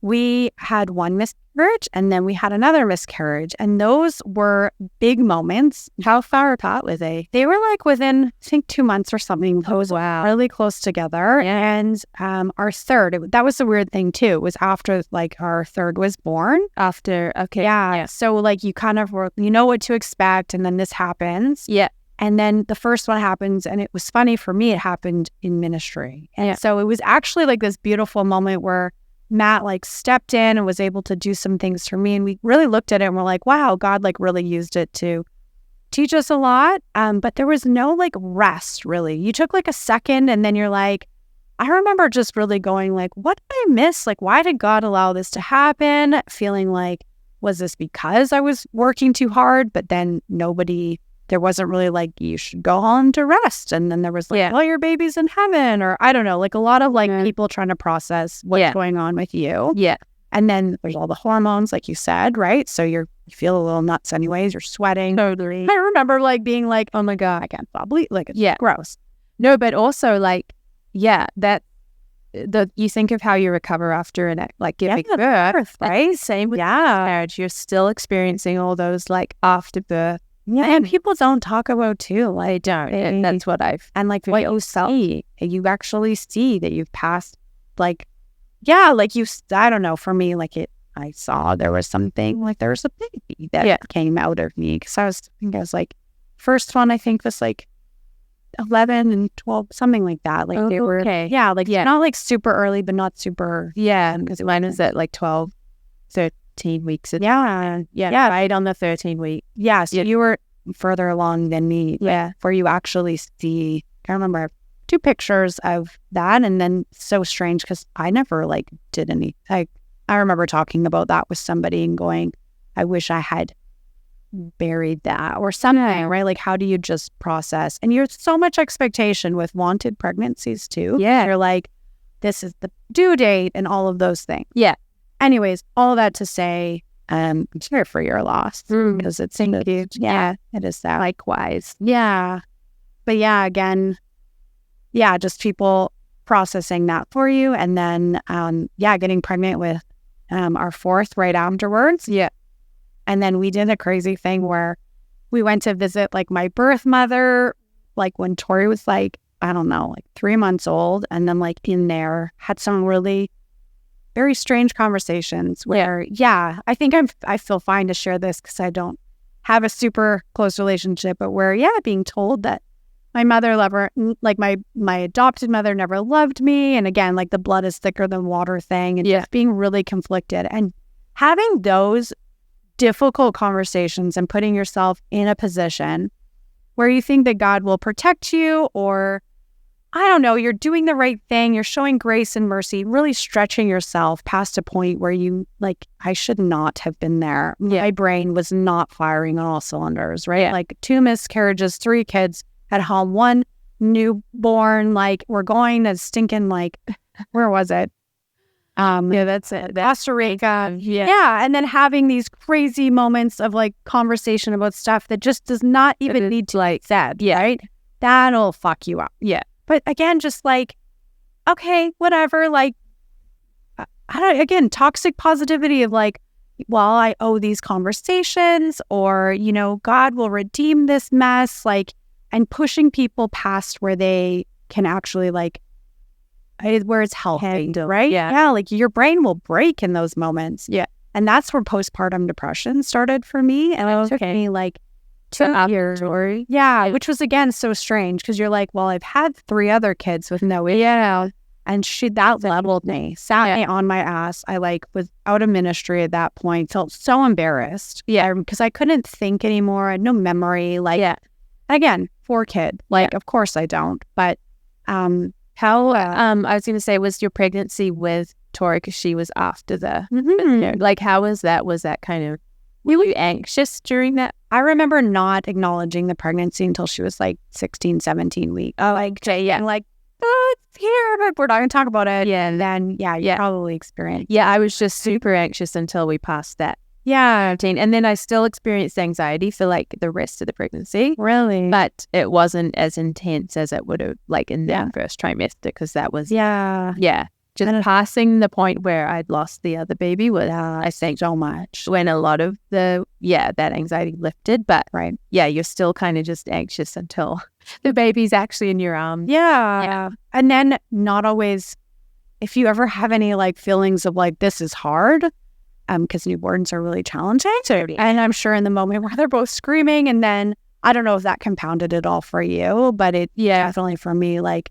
we had one miscarriage and then we had another miscarriage. And those were big moments.
How far apart were they?
They were like within, I think, 2 months or something. Those really close together.
Yeah.
And our third, that was the weird thing too. It was after like our third was born.
Okay.
Yeah. So like you kind of were, you know what to expect. And then this happens.
Yeah.
And then the first one happens. And it was funny for me, it happened in ministry. And so it was actually like this beautiful moment where Matt like stepped in and was able to do some things for me. And we really looked at it and we're like, wow, God like really used it to teach us a lot. But there was no like rest really. You took like a second and then you're like, I remember just really going like, what did I miss? Like, why did God allow this to happen? Feeling like, was this because I was working too hard? But then there wasn't really like, you should go home to rest. And then there was like, well, your baby's in heaven, or I don't know, like a lot of like people trying to process what's going on with you.
Yeah.
And then there's all the hormones, like you said, right? So you feel a little nuts anyways, you're sweating.
Totally.
I remember like being like, oh my God, I can't probably like, it's gross.
No, but also like, you think of how you recover after and like giving birth, right? Same with marriage. You're still experiencing all those like after birth.
Yeah, and people don't talk about too. Like,
don't. And that's what
like what you see, you actually see that you've passed. Like, like I don't know. For me, like I saw there was something like there was a baby that came out of me because I was like, first one I think was like 11 and 12, something like that. Like they were, not like super early, but not super.
Yeah, because mine was at like 12, 13 weeks. Right on the 13 week.
Yeah, so you were further along than me.
Yeah.
Where you actually see, I remember I have 2 pictures of that, and then so strange because I never like did any. I remember talking about that with somebody and going, I wish I had buried that or something, right? Like, how do you just process? And you're so much expectation with wanted pregnancies too.
Yeah.
You're like, this is the due date and all of those things.
Yeah.
Anyways, all that to say, I'm sorry for your loss because it's huge. Yeah, it is that.
Likewise.
Yeah. But again, just people processing that for you. And then, getting pregnant with our fourth right afterwards.
Yeah.
And then we did a crazy thing where we went to visit like my birth mother, like when Tori was like, I don't know, like 3 months old. And then like in there had some really very strange conversations where, I think I feel fine to share this because I don't have a super close relationship, but where, being told that my mother like my adopted mother never loved me. And again, like the blood is thicker than water thing and just being really conflicted and having those difficult conversations and putting yourself in a position where you think that God will protect you or I don't know, you're doing the right thing, you're showing grace and mercy, really stretching yourself past a point where you like, I should not have been there. My brain was not firing on all cylinders, right? Like 2 miscarriages, 3 kids at home, 1 newborn, like we're going to stinking like, where was it?
That's it.
Costa Rica. Yeah. And then having these crazy moments of like conversation about stuff that just does not even need to like said, right? That'll fuck you up.
Yeah.
But again, just like, okay, whatever, like, again, toxic positivity of like, well, I owe these conversations, or, you know, God will redeem this mess, like, and pushing people past where they can actually like, where it's healthy, right? Yeah, like your brain will break in those moments.
Yeah.
And that's where postpartum depression started for me. And it took me like 2 years. Yeah, which was, again, so strange because you're like, well, I've had 3 other kids with no issue.
Yeah.
And that leveled me, sat me on my ass. I like was out of ministry at that point, felt so embarrassed.
Yeah.
Because I couldn't think anymore. I had no memory. Like, again, 4 kids. Like, of course I don't. But
how, I was going to say, was your pregnancy with Tori, because she was after the, like, how was that? Was that kind of, were you anxious during that?
I remember not acknowledging the pregnancy until she was like 16, 17 weeks.
Like,
oh, it's here, but we're not going to talk about it.
Yeah.
And then, you probably experienced.
Yeah, I was just super anxious until we passed that.
Yeah.
And then I still experienced anxiety for like the rest of the pregnancy.
Really?
But it wasn't as intense as it would have like in that first trimester, because that was, just passing the point where I'd lost the other baby was, I think,
so much.
When a lot of that anxiety lifted. But you're still kind of just anxious until the baby's actually in your arms.
Yeah. And then not always, if you ever have any like feelings of like, this is hard, because newborns are really challenging. And I'm sure in the moment where they're both screaming, and then I don't know if that compounded it all for you, but it definitely for me, like,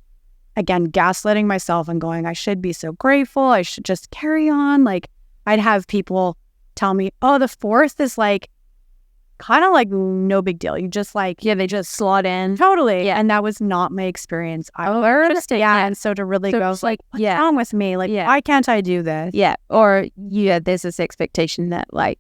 again, gaslighting myself and going, I should be so grateful. I should just carry on. Like, I'd have people tell me, oh, the 4th is like kind of like no big deal. You just like,
they just slot in.
Totally. Yeah. And that was not my experience either. Yeah. And so to really go like, what's wrong with me? Like, why can't I do this?
Yeah. Or there's this expectation that like,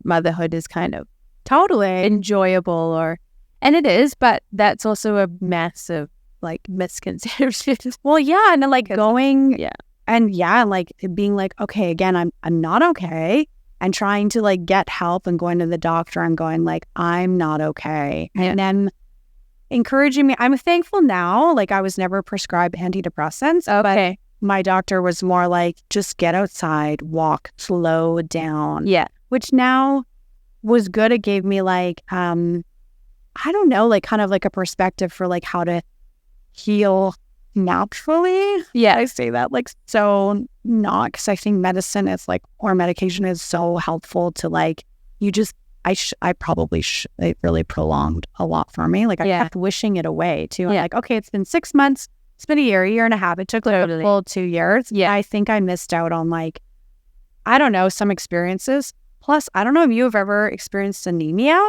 motherhood is kind of
totally
enjoyable, and it is, but that's also a massive like misconception.
Well, and then like going, and like being like, okay, again, I'm not okay. And trying to like get help and going to the doctor and going like, I'm not okay. And then encouraging me. I'm thankful now. Like, I was never prescribed antidepressants.
Okay.
But my doctor was more like, just get outside, walk, slow down.
Yeah.
Which now was good. It gave me like, I don't know, like kind of like a perspective for like how to heal naturally.
Yeah.
I say that like so not, because I think medicine is like, or medication is so helpful to like, you just, I probably it really prolonged a lot for me. Like I kept wishing it away too. I'm like, okay, it's been 6 months. It's been a year and a half. It took like a full 2 years. Yeah. I think I missed out on like, I don't know, some experiences. Plus, I don't know if you have ever experienced anemia.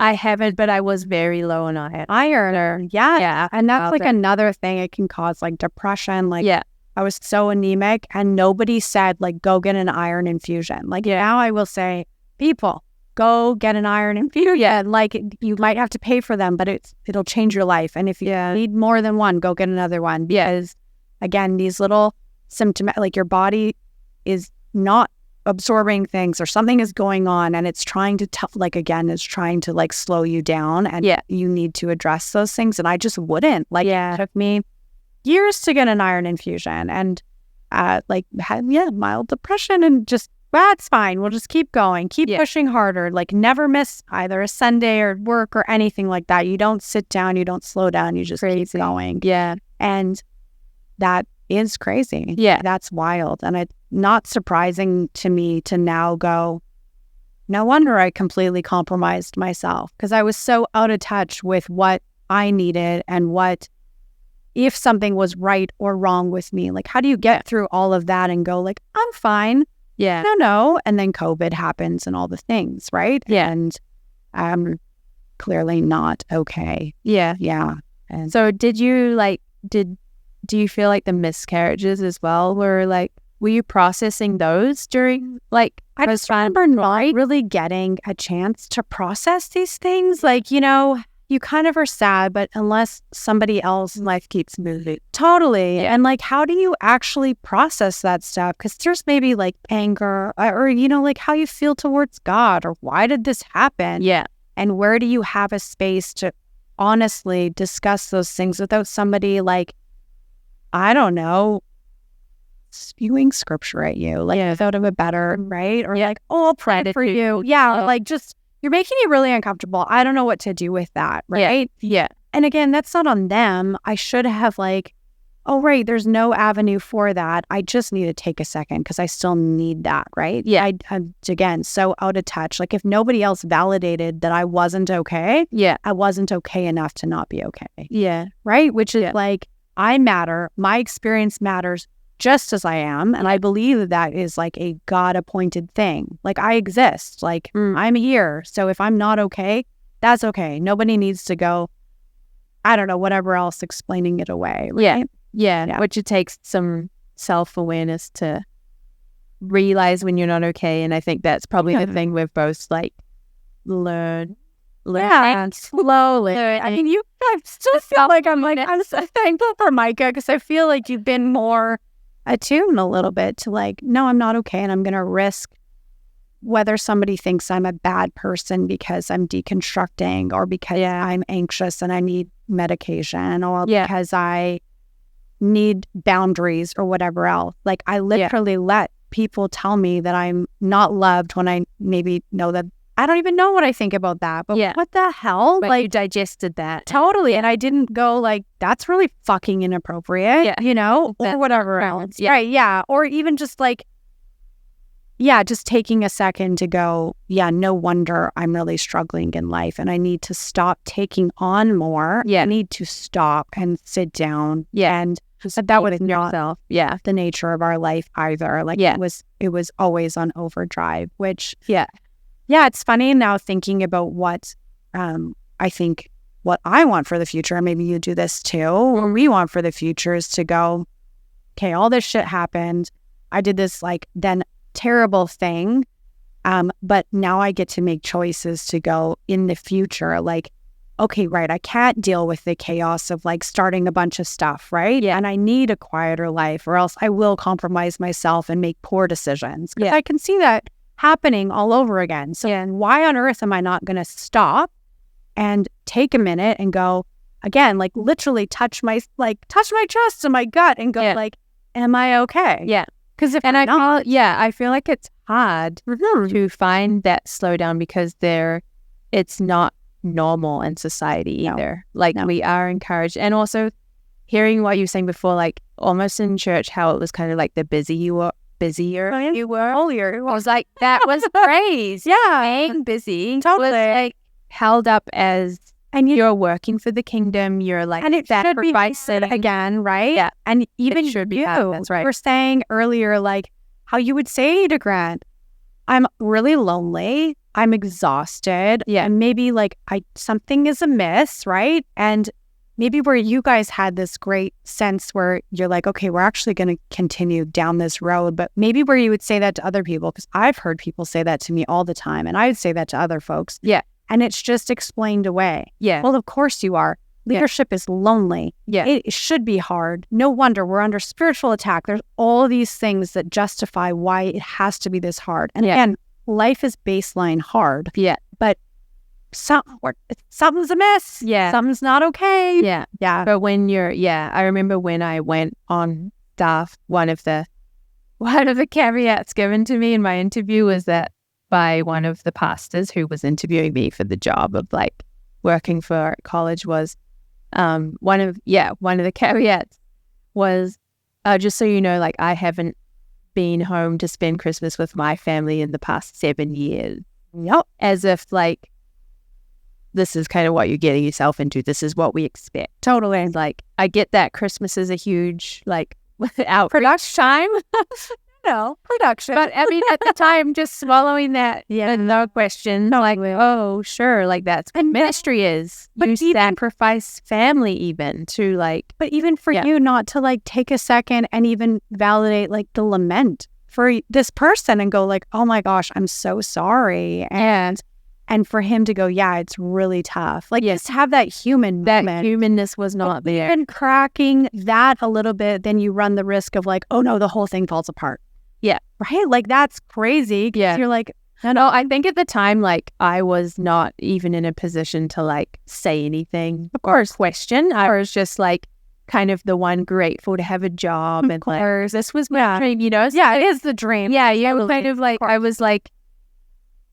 I haven't, but I was very low on iron.
Yeah. And that's like another thing. It can cause like depression. Like, I was so anemic, and nobody said like, go get an iron infusion. Like now I will say, people, go get an iron infusion. Like, you might have to pay for them, but it'll change your life. And if you need more than one, go get another one. Because again, these little symptoms, like your body is not absorbing things, or something is going on, and it's trying to it's trying to like slow you down, and you need to address those things. And I just wouldn't. Like, it took me years to get an iron infusion, and like had mild depression, and just that's fine. We'll just keep going, keep pushing harder. Like, never miss either a Sunday or work or anything like that. You don't sit down, you don't slow down, you just keep going.
Yeah,
and that is crazy.
Yeah,
that's wild. And it's not surprising to me to now go, no wonder I completely compromised myself, because I was so out of touch with what I needed and what, if something was right or wrong with me. Like, how do you get through all of that and go like, I'm fine?
Yeah.
No. And then COVID happens and all the things, right?
Yeah.
And I'm clearly not okay.
Yeah.
Yeah.
And so do you feel like the miscarriages as well were you processing those during like,
I just remember not really getting a chance to process these things. Like, you know, you kind of are sad, but unless somebody else, life keeps moving. Totally. Yeah. And like, how do you actually process that stuff? Because there's maybe like anger, or, you know, like how you feel towards God, or why did this happen?
Yeah.
And where do you have a space to honestly discuss those things without somebody like, I don't know, spewing scripture at you, like without a better, right? Or like, oh, I'll pray for you. Yeah, like just, you're making me really uncomfortable. I don't know what to do with that, right?
Yeah.
And again, that's not on them. I should have like, oh, right, there's no avenue for that. I just need to take a second because I still need that, right?
Yeah.
I'm, again, so out of touch. Like if nobody else validated that I wasn't okay, I wasn't okay enough to not be okay.
Yeah.
Right? Which is like, I matter. My experience matters just as I am. And I believe that is like a God-appointed thing. Like I exist. Like I'm here. So if I'm not okay, that's okay. Nobody needs to go, I don't know, whatever else, explaining it away. Right?
Yeah, which it takes some self-awareness to realize when you're not okay. And I think that's probably the thing we've both like learned slowly.
I mean, I still feel like I'm so thankful for Micah because I feel like you've been more attuned a little bit to like, no, I'm not okay. And I'm going to risk whether somebody thinks I'm a bad person because I'm deconstructing or because I'm anxious and I need medication or because I need boundaries or whatever else. Like I literally let people tell me that I'm not loved when I maybe know that I don't even know what I think about that. But what the hell?
But
like
you digested that.
Totally. And I didn't go like, that's really fucking inappropriate, you know, or whatever else. Right. Yeah. Or even just like, just taking a second to go, no wonder I'm really struggling in life and I need to stop taking on more. I need to stop and sit down. And that was not the nature of our life either. Like it was always on overdrive, which it's funny now thinking about what I think what I want for the future, and maybe you do this too, what we want for the future is to go, okay, all this shit happened. I did this like then terrible thing. But now I get to make choices to go in the future, like, okay, right, I can't deal with the chaos of like starting a bunch of stuff, right? And I need a quieter life or else I will compromise myself and make poor decisions. Because I can see that happening all over again. So why on earth am I not going to stop and take a minute and go, again, like literally touch my chest and my gut and go like, am I okay? Because if
I feel like it's hard to find that slowdown because it's not normal in society either. We are encouraged, and also hearing what you were saying before, like almost in church, how it was kind of like the busier you were,
holier.
I was like, that was praise. Being busy was like held up as, and you're working for the kingdom. You're like,
and it should be again, right? And even
it should be that's right.
We were saying earlier, like how you would say to Grant, I'm really lonely. I'm exhausted. And maybe like something is amiss, right? And maybe where you guys had this great sense where you're like, okay, we're actually going to continue down this road. But maybe where you would say that to other people, because I've heard people say that to me all the time. And I would say that to other folks. And it's just explained away. Well, of course you are. Leadership is lonely. It should be hard. No wonder we're under spiritual attack. There's all of these things that justify why it has to be this hard. And again, life is baseline hard. But something's amiss. Something's not okay.
But when you're, I remember when I went on staff, one of the caveats given to me in my interview was that by one of the pastors who was interviewing me for the job of like working for college was one of the caveats was just so you know, like I haven't been home to spend Christmas with my family in the past 7 years. As if like this is kind of what you're getting yourself into. This is what we expect.
Totally.
Like I get that Christmas is a huge like without
production time. Production.
But I mean, at the time, just swallowing that, no question, like, oh, sure, like that's what ministry is. But you sacrifice family even to like.
But even for you not to like take a second and even validate like the lament for this person and go like, oh my gosh, I'm so sorry. And for him to go, it's really tough. Like just have that moment.
Humanness was not there.
And cracking that a little bit, then you run the risk of like, oh no, the whole thing falls apart. Right? Like that's crazy. You're like,
no, I think at the time, like I was not even in a position to like say anything.
Of course.
Question. I was just like, kind of the one grateful to have a job.
Of
and
course.
This was my dream, you know?
Yeah, it is the dream.
Yeah, kind of like, I was like,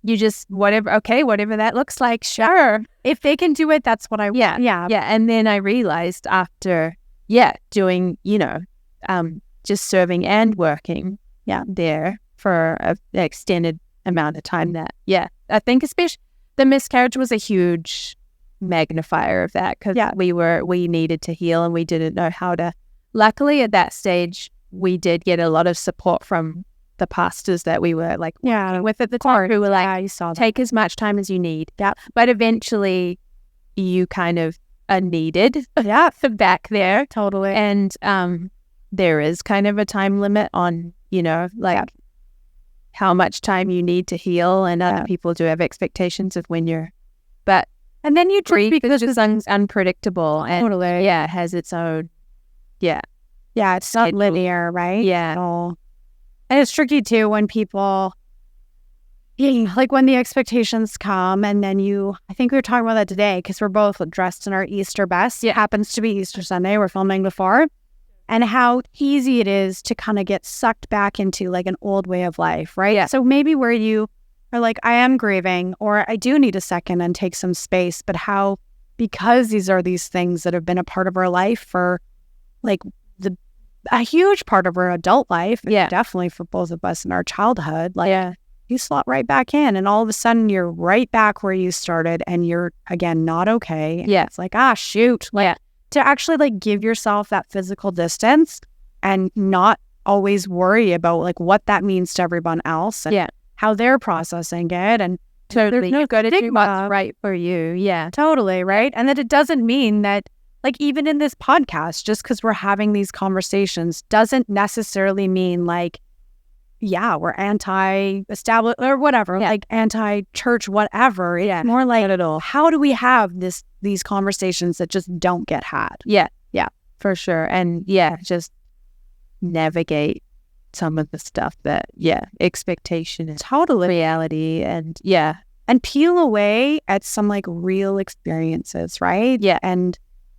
you just, whatever that looks like, sure.
If they can do it, that's what I want.
Yeah. And then I realized after, doing, just serving and working there for an extended amount of time that, I think especially the miscarriage was a huge magnifier of that because we needed to heal and we didn't know how to. Luckily at that stage, we did get a lot of support from the pastors that we were like with at the time who were like, take as much time as you need. Yeah. But eventually you kind of are needed back there.
Totally.
And there is kind of a time limit on, how much time you need to heal, and other people do have expectations of when you're,
and then you
grief because it's unpredictable and has its own,
it's not linear, right?
Yeah.
And it's tricky too when people, like when the expectations come and then I think we were talking about that today because we're both dressed in our Easter best. It happens to be Easter Sunday. We're filming before. And how easy it is to kind of get sucked back into like an old way of life, right?
Yeah.
So maybe where you are like, I am grieving or I do need a second and take some space, but because these are these things that have been a part of our life for like a huge part of our adult life, definitely for both of us in our childhood, you slot right back in and all of a sudden you're right back where you started and you're again not okay. It's like, shoot. To actually like give yourself that physical distance and not always worry about like what that means to everyone else and how they're processing it. And
totally,
there's no
stigma right for you. Yeah,
totally. Right. And that it doesn't mean that like even in this podcast, just because we're having these conversations doesn't necessarily mean like, we're anti-established or whatever, like anti-church, whatever. It's more like, how do we have these conversations that just don't get had?
Yeah, for sure. And just navigate some of the stuff that, expectation is totally reality and
and peel away at some like real experiences, right?
Yeah.
And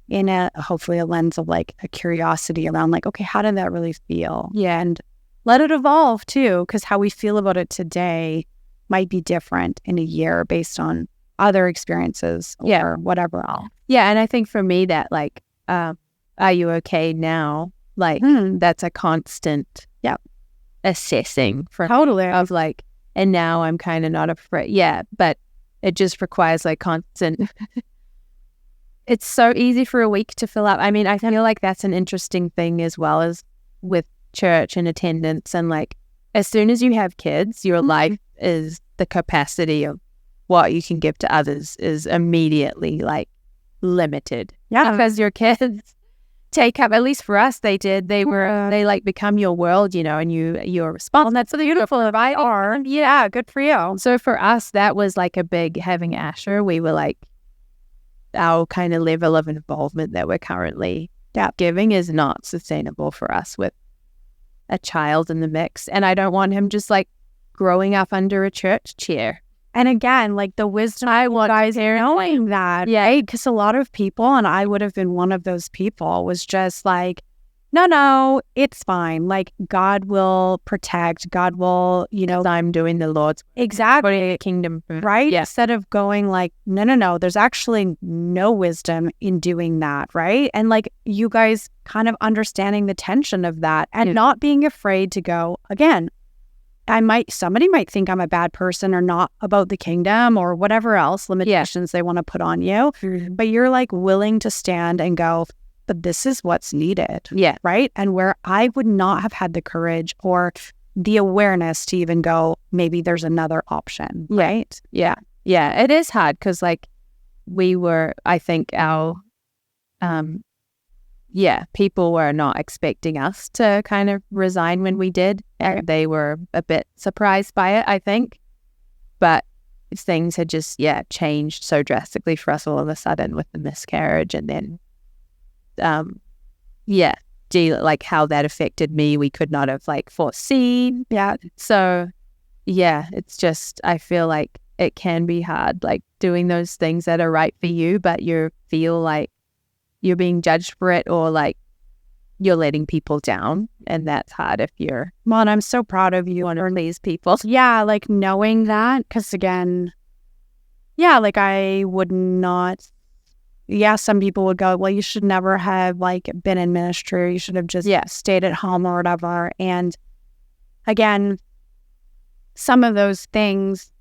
in hopefully a lens of like a curiosity around like, okay, how did that really feel?
Yeah.
And let it evolve too, because how we feel about it today might be different in a year based on other experiences or whatever else.
Yeah, and I think for me that like, are you okay now? Like that's a constant assessing for of like, and now I'm kind of not afraid. Yeah, but it just requires like constant. It's so easy for a week to fill up. I mean, I feel like that's an interesting thing as well as with church and attendance and like as soon as you have kids your life is the capacity of what you can give to others is immediately like limited because your kids take up, at least for us they did, they like become your world, and you're responsible.
And that's so beautiful. If I are good for you.
So for us that was like a big, having Asher, we were like our kind of level of involvement that we're currently giving is not sustainable for us with a child in the mix. And I don't want him just like growing up under a church chair.
And again, like the wisdom I want guys knowing that, because a lot of people, and I would have been one of those people, was just like, no, it's fine. Like God will protect, God will,
I'm doing the Lord's
exactly
kingdom,
right?
Yeah.
Instead of going like, no, there's actually no wisdom in doing that, right? And like you guys kind of understanding the tension of that and not being afraid to go again. Somebody might think I'm a bad person or not about the kingdom or whatever else limitations they want to put on you, but you're like willing to stand and go, but this is what's needed.
Yeah.
Right. And where I would not have had the courage or the awareness to even go, maybe there's another option. Right.
Yeah. Yeah. It is hard because like I think our, people were not expecting us to kind of resign when we did. And they were a bit surprised by it, I think. But things had just, changed so drastically for us all of a sudden with the miscarriage. And then, like how that affected me, we could not have like foreseen.
Yeah.
So, it's just, I feel like it can be hard, like doing those things that are right for you, but you feel like you're being judged for it or like you're letting people down, and that's hard if you're
Well, and I'm so proud of you.
one of these people.
Yeah, like knowing that, because again, yeah, like I would not. Yeah, some people would go, well, you should never have like been in ministry, or you should have just stayed at home or whatever. And again, some of those things,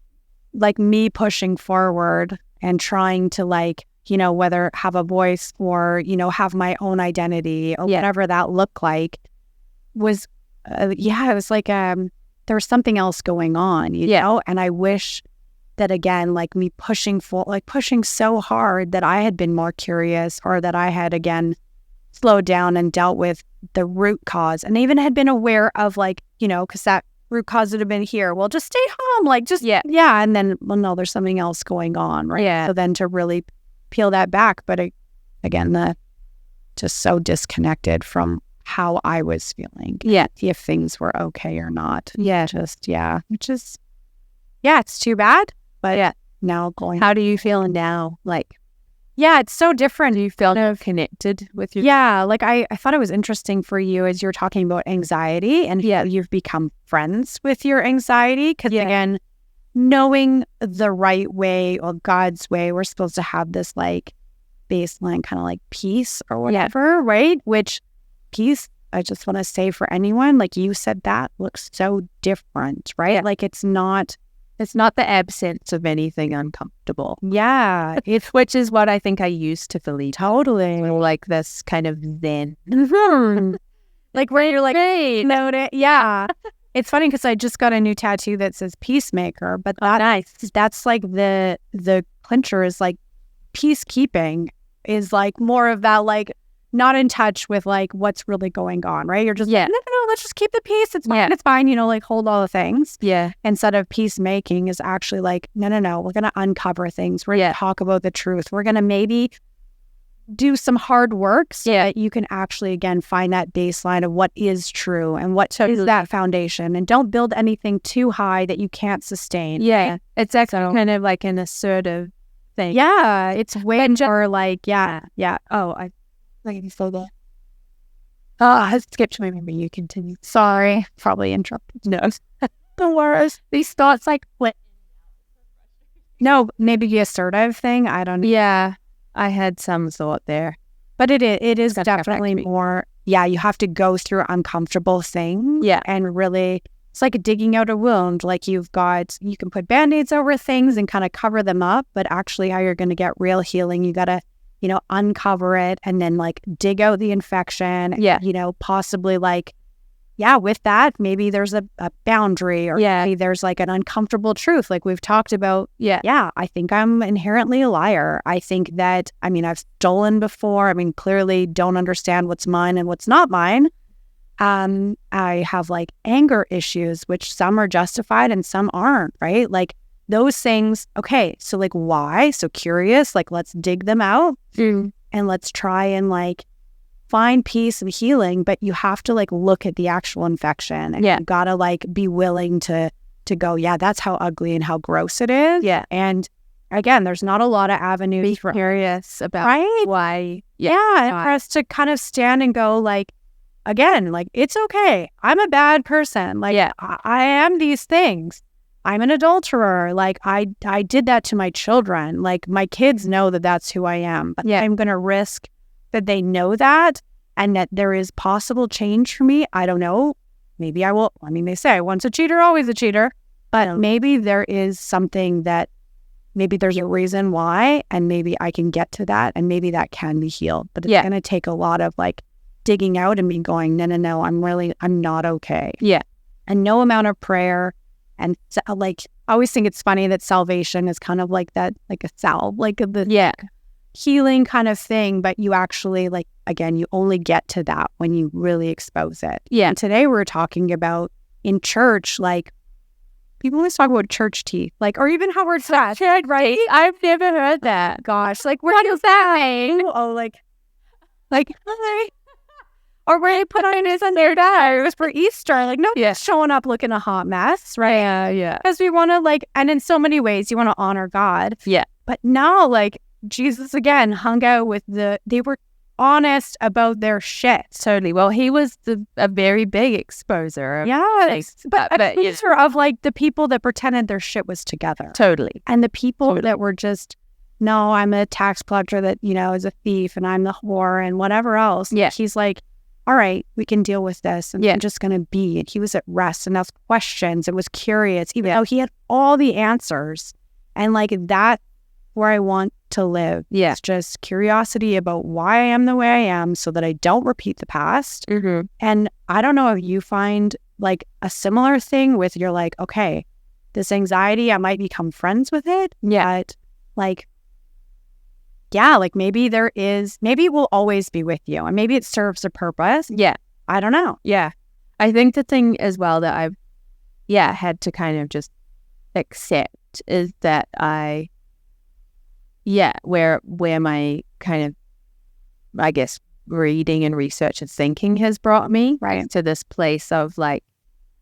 like me pushing forward and trying to like, you know, whether have a voice or, you know, have my own identity or whatever that looked like was, it was like there was something else going on, you know? And I wish that, again, like me pushing so hard that I had been more curious, or that I had, again, slowed down and dealt with the root cause, and even had been aware of, like, you know, because that root cause would have been here. Well, just stay home, like, just, and then, well, no, there's something else going on, right?
Yeah.
So then to really peel that back, but again, just so disconnected from how I was feeling.
Yeah.
If things were okay or not.
Yeah.
Which is, it's too bad. But now going.
How do you feel now? Like,
it's so different.
Do you feel connected with your?
Yeah, like I thought it was interesting for you as you're talking about anxiety, and you've become friends with your anxiety. Because again, knowing the right way or God's way, we're supposed to have this like baseline kind of like peace or whatever, right? Which peace, I just want to say for anyone, like you said, that looks so different, right?
Yeah.
Like it's not
the absence of anything uncomfortable.
Yeah.
Which is what I think I used to believe.
Totally.
Like this kind of zen.
Like where you're like, hey, yeah. It's funny because I just got a new tattoo that says peacemaker, but that's like the clincher is like peacekeeping is like more of that, like not in touch with like what's really going on, right? You're just like, no, let's just keep the peace. It's fine. It's fine. You know, like hold all the things.
Yeah.
Instead of peacemaking is actually like, no. We're going to uncover things. We're going to talk about the truth. We're going to maybe do some hard work so that you can actually, again, find that baseline of what is true and what is that foundation. And don't build anything too high that you can't sustain.
Yeah. It's actually kind of like an assertive thing.
Yeah. It's way more like,
Oh, like you saw that. I skipped my memory. You continue.
Sorry. Probably interrupted.
No.
The worst. These thoughts like flip. No, maybe the assertive thing. I don't know.
Yeah. I had some thought there.
But it is definitely more, you have to go through uncomfortable things.
Yeah.
And really, it's like digging out a wound. Like you can put Band-Aids over things and kind of cover them up, but actually how you're going to get real healing, you got to, you know, uncover it and then like dig out the infection.
Yeah.
You know, possibly like, with that, maybe there's a boundary or maybe there's like an uncomfortable truth. Like we've talked about. Yeah. I think I'm inherently a liar. I think that, I've stolen before. Clearly don't understand what's mine and what's not mine. I have like anger issues, which some are justified and some aren't, right? Like those things. Okay. So like why? So curious, like let's dig them out and let's try and like find peace and healing, but you have to like look at the actual infection and you gotta like be willing to go, that's how ugly and how gross it is.
Yeah.
And again, there's not a lot of avenues.
Be curious about why.
And for us to kind of stand and go like, again, like it's okay. I'm a bad person. Like I am these things. I'm an adulterer. Like I did that to my children. Like my kids know that that's who I am, but I'm going to risk that they know that and that there is possible change for me. I don't know. Maybe I will. They say once a cheater, always a cheater. But maybe there is something that maybe there's a reason why, and maybe I can get to that, and maybe that can be healed. But it's going to take a lot of like digging out and me going, no, I'm not okay.
Yeah.
And no amount of prayer. And like, I always think it's funny that salvation is kind of like that, like a salve, like the healing kind of thing, but you actually like, again, you only get to that when you really expose it.
Yeah.
And today we're talking about in church, like people always talk about church teeth, like, or even how we're fed, right?
I've never heard that.
Gosh, like what is that? Oh, like, or where they put on his on their dies for Easter. Like, nobody's showing up looking a hot mess, right?
Yeah.
Because we want to like, and in so many ways, you want to honor God.
Yeah.
But now, like, Jesus again hung out with they were honest about their shit.
Totally. Well, he was a very big exposer.
But of like the people that pretended their shit was together.
Totally.
And the people that were just, no, I'm a tax collector that, is a thief and I'm the whore and whatever else.
Yeah.
He's like, all right, we can deal with this. And I'm just going to be. And he was at rest and asked questions and was curious, even though he had all the answers. And like that, where I want to live.
Yeah.
It's just curiosity about why I am the way I am so that I don't repeat the past.
Mm-hmm.
And I don't know if you find like a similar thing with you're like, okay, this anxiety, I might become friends with it.
Yeah.
But like, yeah, like maybe it will always be with you and maybe it serves a purpose.
Yeah.
I don't know.
Yeah. I think the thing as well that I've, had to kind of just accept is that where my kind of, I guess, reading and research and thinking has brought me to this place of like,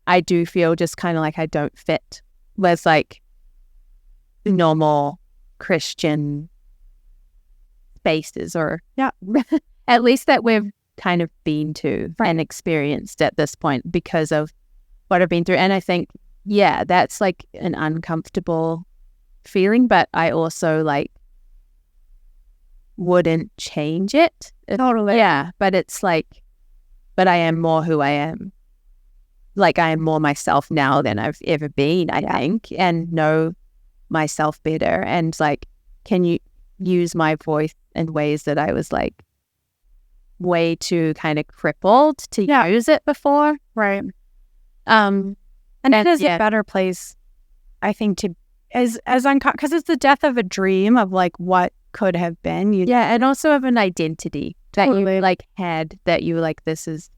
I do feel just kind of like I don't fit with like normal Christian spaces or at least that we've kind of been to and experienced at this point because of what I've been through. And I think, that's like an uncomfortable feeling, but I also like wouldn't change it.
Totally.
Yeah. But it's like, but I am more who I am. Like I am more myself now than I've ever been, I think, and know myself better. And like, can you use my voice in ways that I was like way too kind of crippled to use it before.
Right. And it is a better place, I think, to as because it's the death of a dream of like what could have been.
And also of an identity that you like had that you were like, this is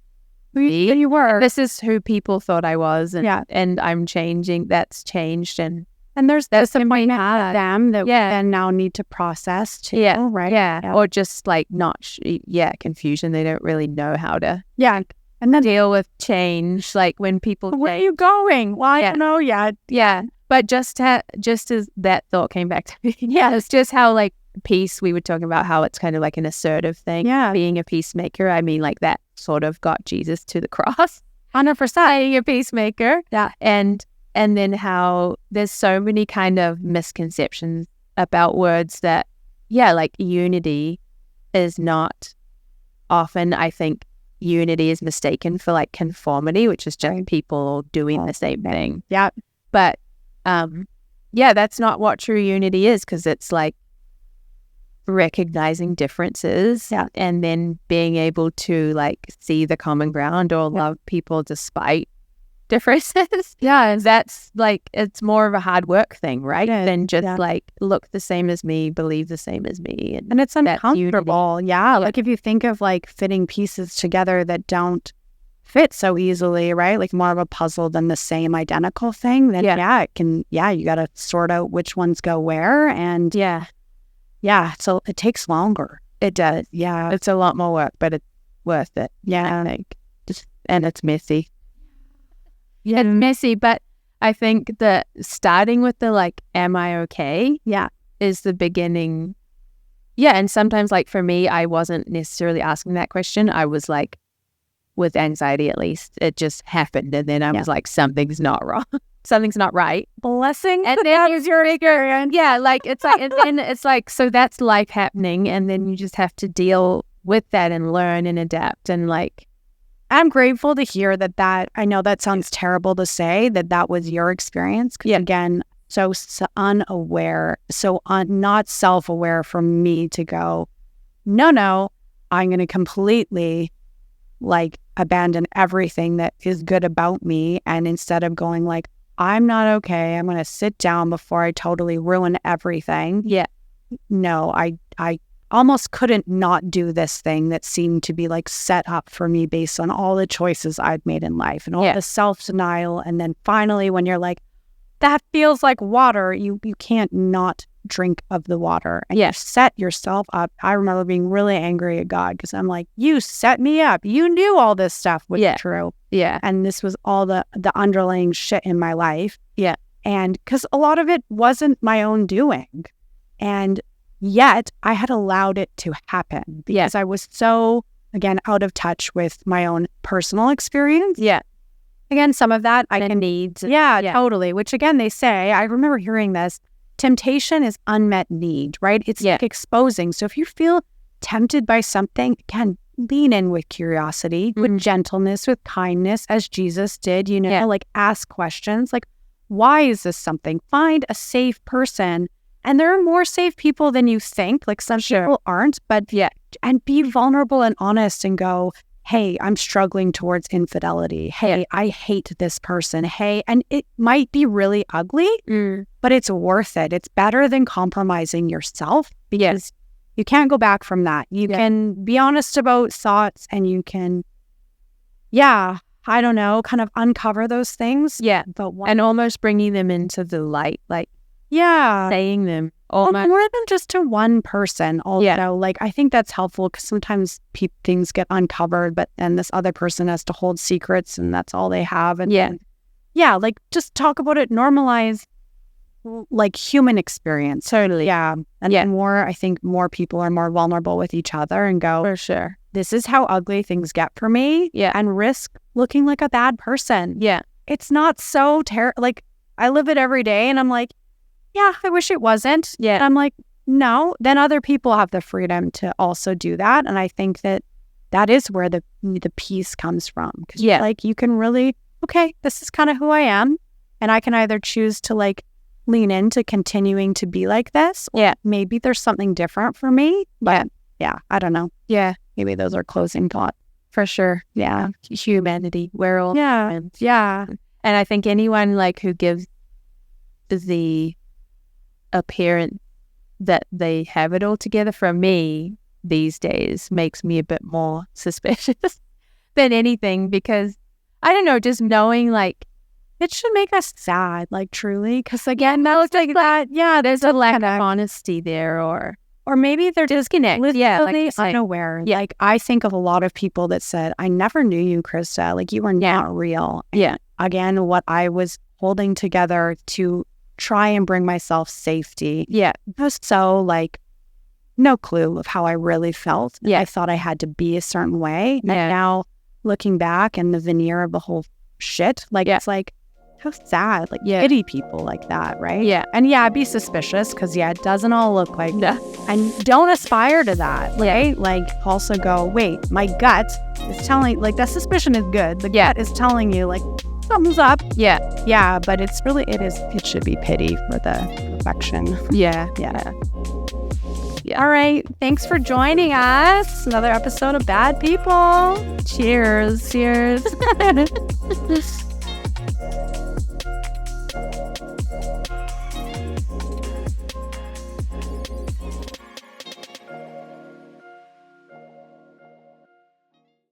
who you were.
This is who people thought I was, and I'm changing. That's changed, and
there's something about them that we then now need to process too.
Or just like not confusion. They don't really know how to
and then
deal with change. Like when people
where are you going? Well, I don't know yet.
But just as that thought came back to me, it's just how like peace, we were talking about how it's kind of like an assertive thing. Being a peacemaker. I mean, like that sort of got Jesus to the cross.
100%.
Being a peacemaker. And then how there's so many kind of misconceptions about words that, like unity is not often, I think unity is mistaken for like conformity, which is just people doing the same thing. But that's not what true unity is, because it's like recognizing differences and then being able to like see the common ground or love people despite differences. That's like, it's more of a hard work thing, right? Than just like look the same as me, believe the same as me,
and it's uncomfortable. Like if you think of like fitting pieces together that don't fit so easily, right? Like more of a puzzle than the same identical thing, then it can you gotta sort out which ones go where. And so it takes longer.
It does. It's a lot more work, but it's worth it. I think and it's messy. It's messy, but I think that starting with the like, am I okay? Is the beginning. And sometimes like for me, I wasn't necessarily asking that question. I was like, with anxiety at least, it just happened. And then I was like, something's not wrong. Something's not right.
Blessing.
And then is your experience. Like it's like, and then it's like, so that's life happening. And then you just have to deal with that and learn and adapt and like.
I'm grateful to hear that I know that sounds terrible to say that was your experience. Because again, so unaware, not self-aware for me to go, no, I'm going to completely like abandon everything that is good about me. And instead of going like, I'm not okay, I'm going to sit down before I totally ruin everything. No, I almost couldn't not do this thing that seemed to be like set up for me based on all the choices I'd made in life and all the self-denial. And then finally, when you're like, that feels like water, you can't not drink of the water. And you set yourself up. I remember being really angry at God because I'm like, you set me up. You knew all this stuff was true. And this was all the underlying shit in my life. And because a lot of it wasn't my own doing. And Yet I had allowed it to happen because I was so, again, out of touch with my own personal experience.
Yeah.
Again, some of that I can
need.
Yeah, totally. Which again, they say, I remember hearing this, temptation is unmet need, right? It's like exposing. So if you feel tempted by something, again, lean in with curiosity, with gentleness, with kindness, as Jesus did, like ask questions like, why is this something? Find a safe person. And there are more safe people than you think. Like some people aren't, but and be vulnerable and honest and go, hey, I'm struggling towards infidelity. Hey, I hate this person. Hey, and it might be really ugly, but it's worth it. It's better than compromising yourself because you can't go back from that. You can be honest about thoughts and you can, I don't know, kind of uncover those things.
Yeah. And almost bringing them into the light, like saying them.
More than just to one person. Also, like I think that's helpful because sometimes things get uncovered, but then this other person has to hold secrets and that's all they have. And like just talk about it, normalize like human experience.
Totally.
Yeah. And more, I think more people are more vulnerable with each other and go,
for sure,
this is how ugly things get for me.
Yeah.
And risk looking like a bad person.
Yeah.
It's not so terrible. Like I live it every day and I'm like, yeah, I wish it wasn't.
Yeah.
And I'm like, no, then other people have the freedom to also do that. And I think that is where the peace comes from. Because like you can really, okay, this is kind of who I am. And I can either choose to like lean into continuing to be like this. Or maybe there's something different for me. But I don't know.
Yeah.
Maybe those are closing thoughts.
For sure.
Yeah.
Humanity. We're all
humans. Yeah.
And I think anyone like who gives the appearance that they have it all together, from me these days, makes me a bit more suspicious than anything, because I don't know, just knowing like
it should make us sad, like truly, because again, that looks
like that. Yeah, there's a lack of honesty there, or
maybe they're
disconnected.
Like unaware.
Yeah.
Like I think of a lot of people that said, "I never knew you, Christa. Like you were not real."
And
again, what I was holding together to try and bring myself safety.
Yeah.
I was so like no clue of how I really felt.
Yeah.
I thought I had to be a certain way. And now looking back and the veneer of the whole shit, like it's like how sad, like pity people like that, right?
Yeah.
And be suspicious because it doesn't all look like that. And don't aspire to that, right? Like also go, wait, my gut is telling, like that suspicion is good. The gut is telling you like thumbs up. Yeah, but it should be pity for the perfection.
Yeah.
All right, thanks for joining us. Another episode of Bad People.
Cheers.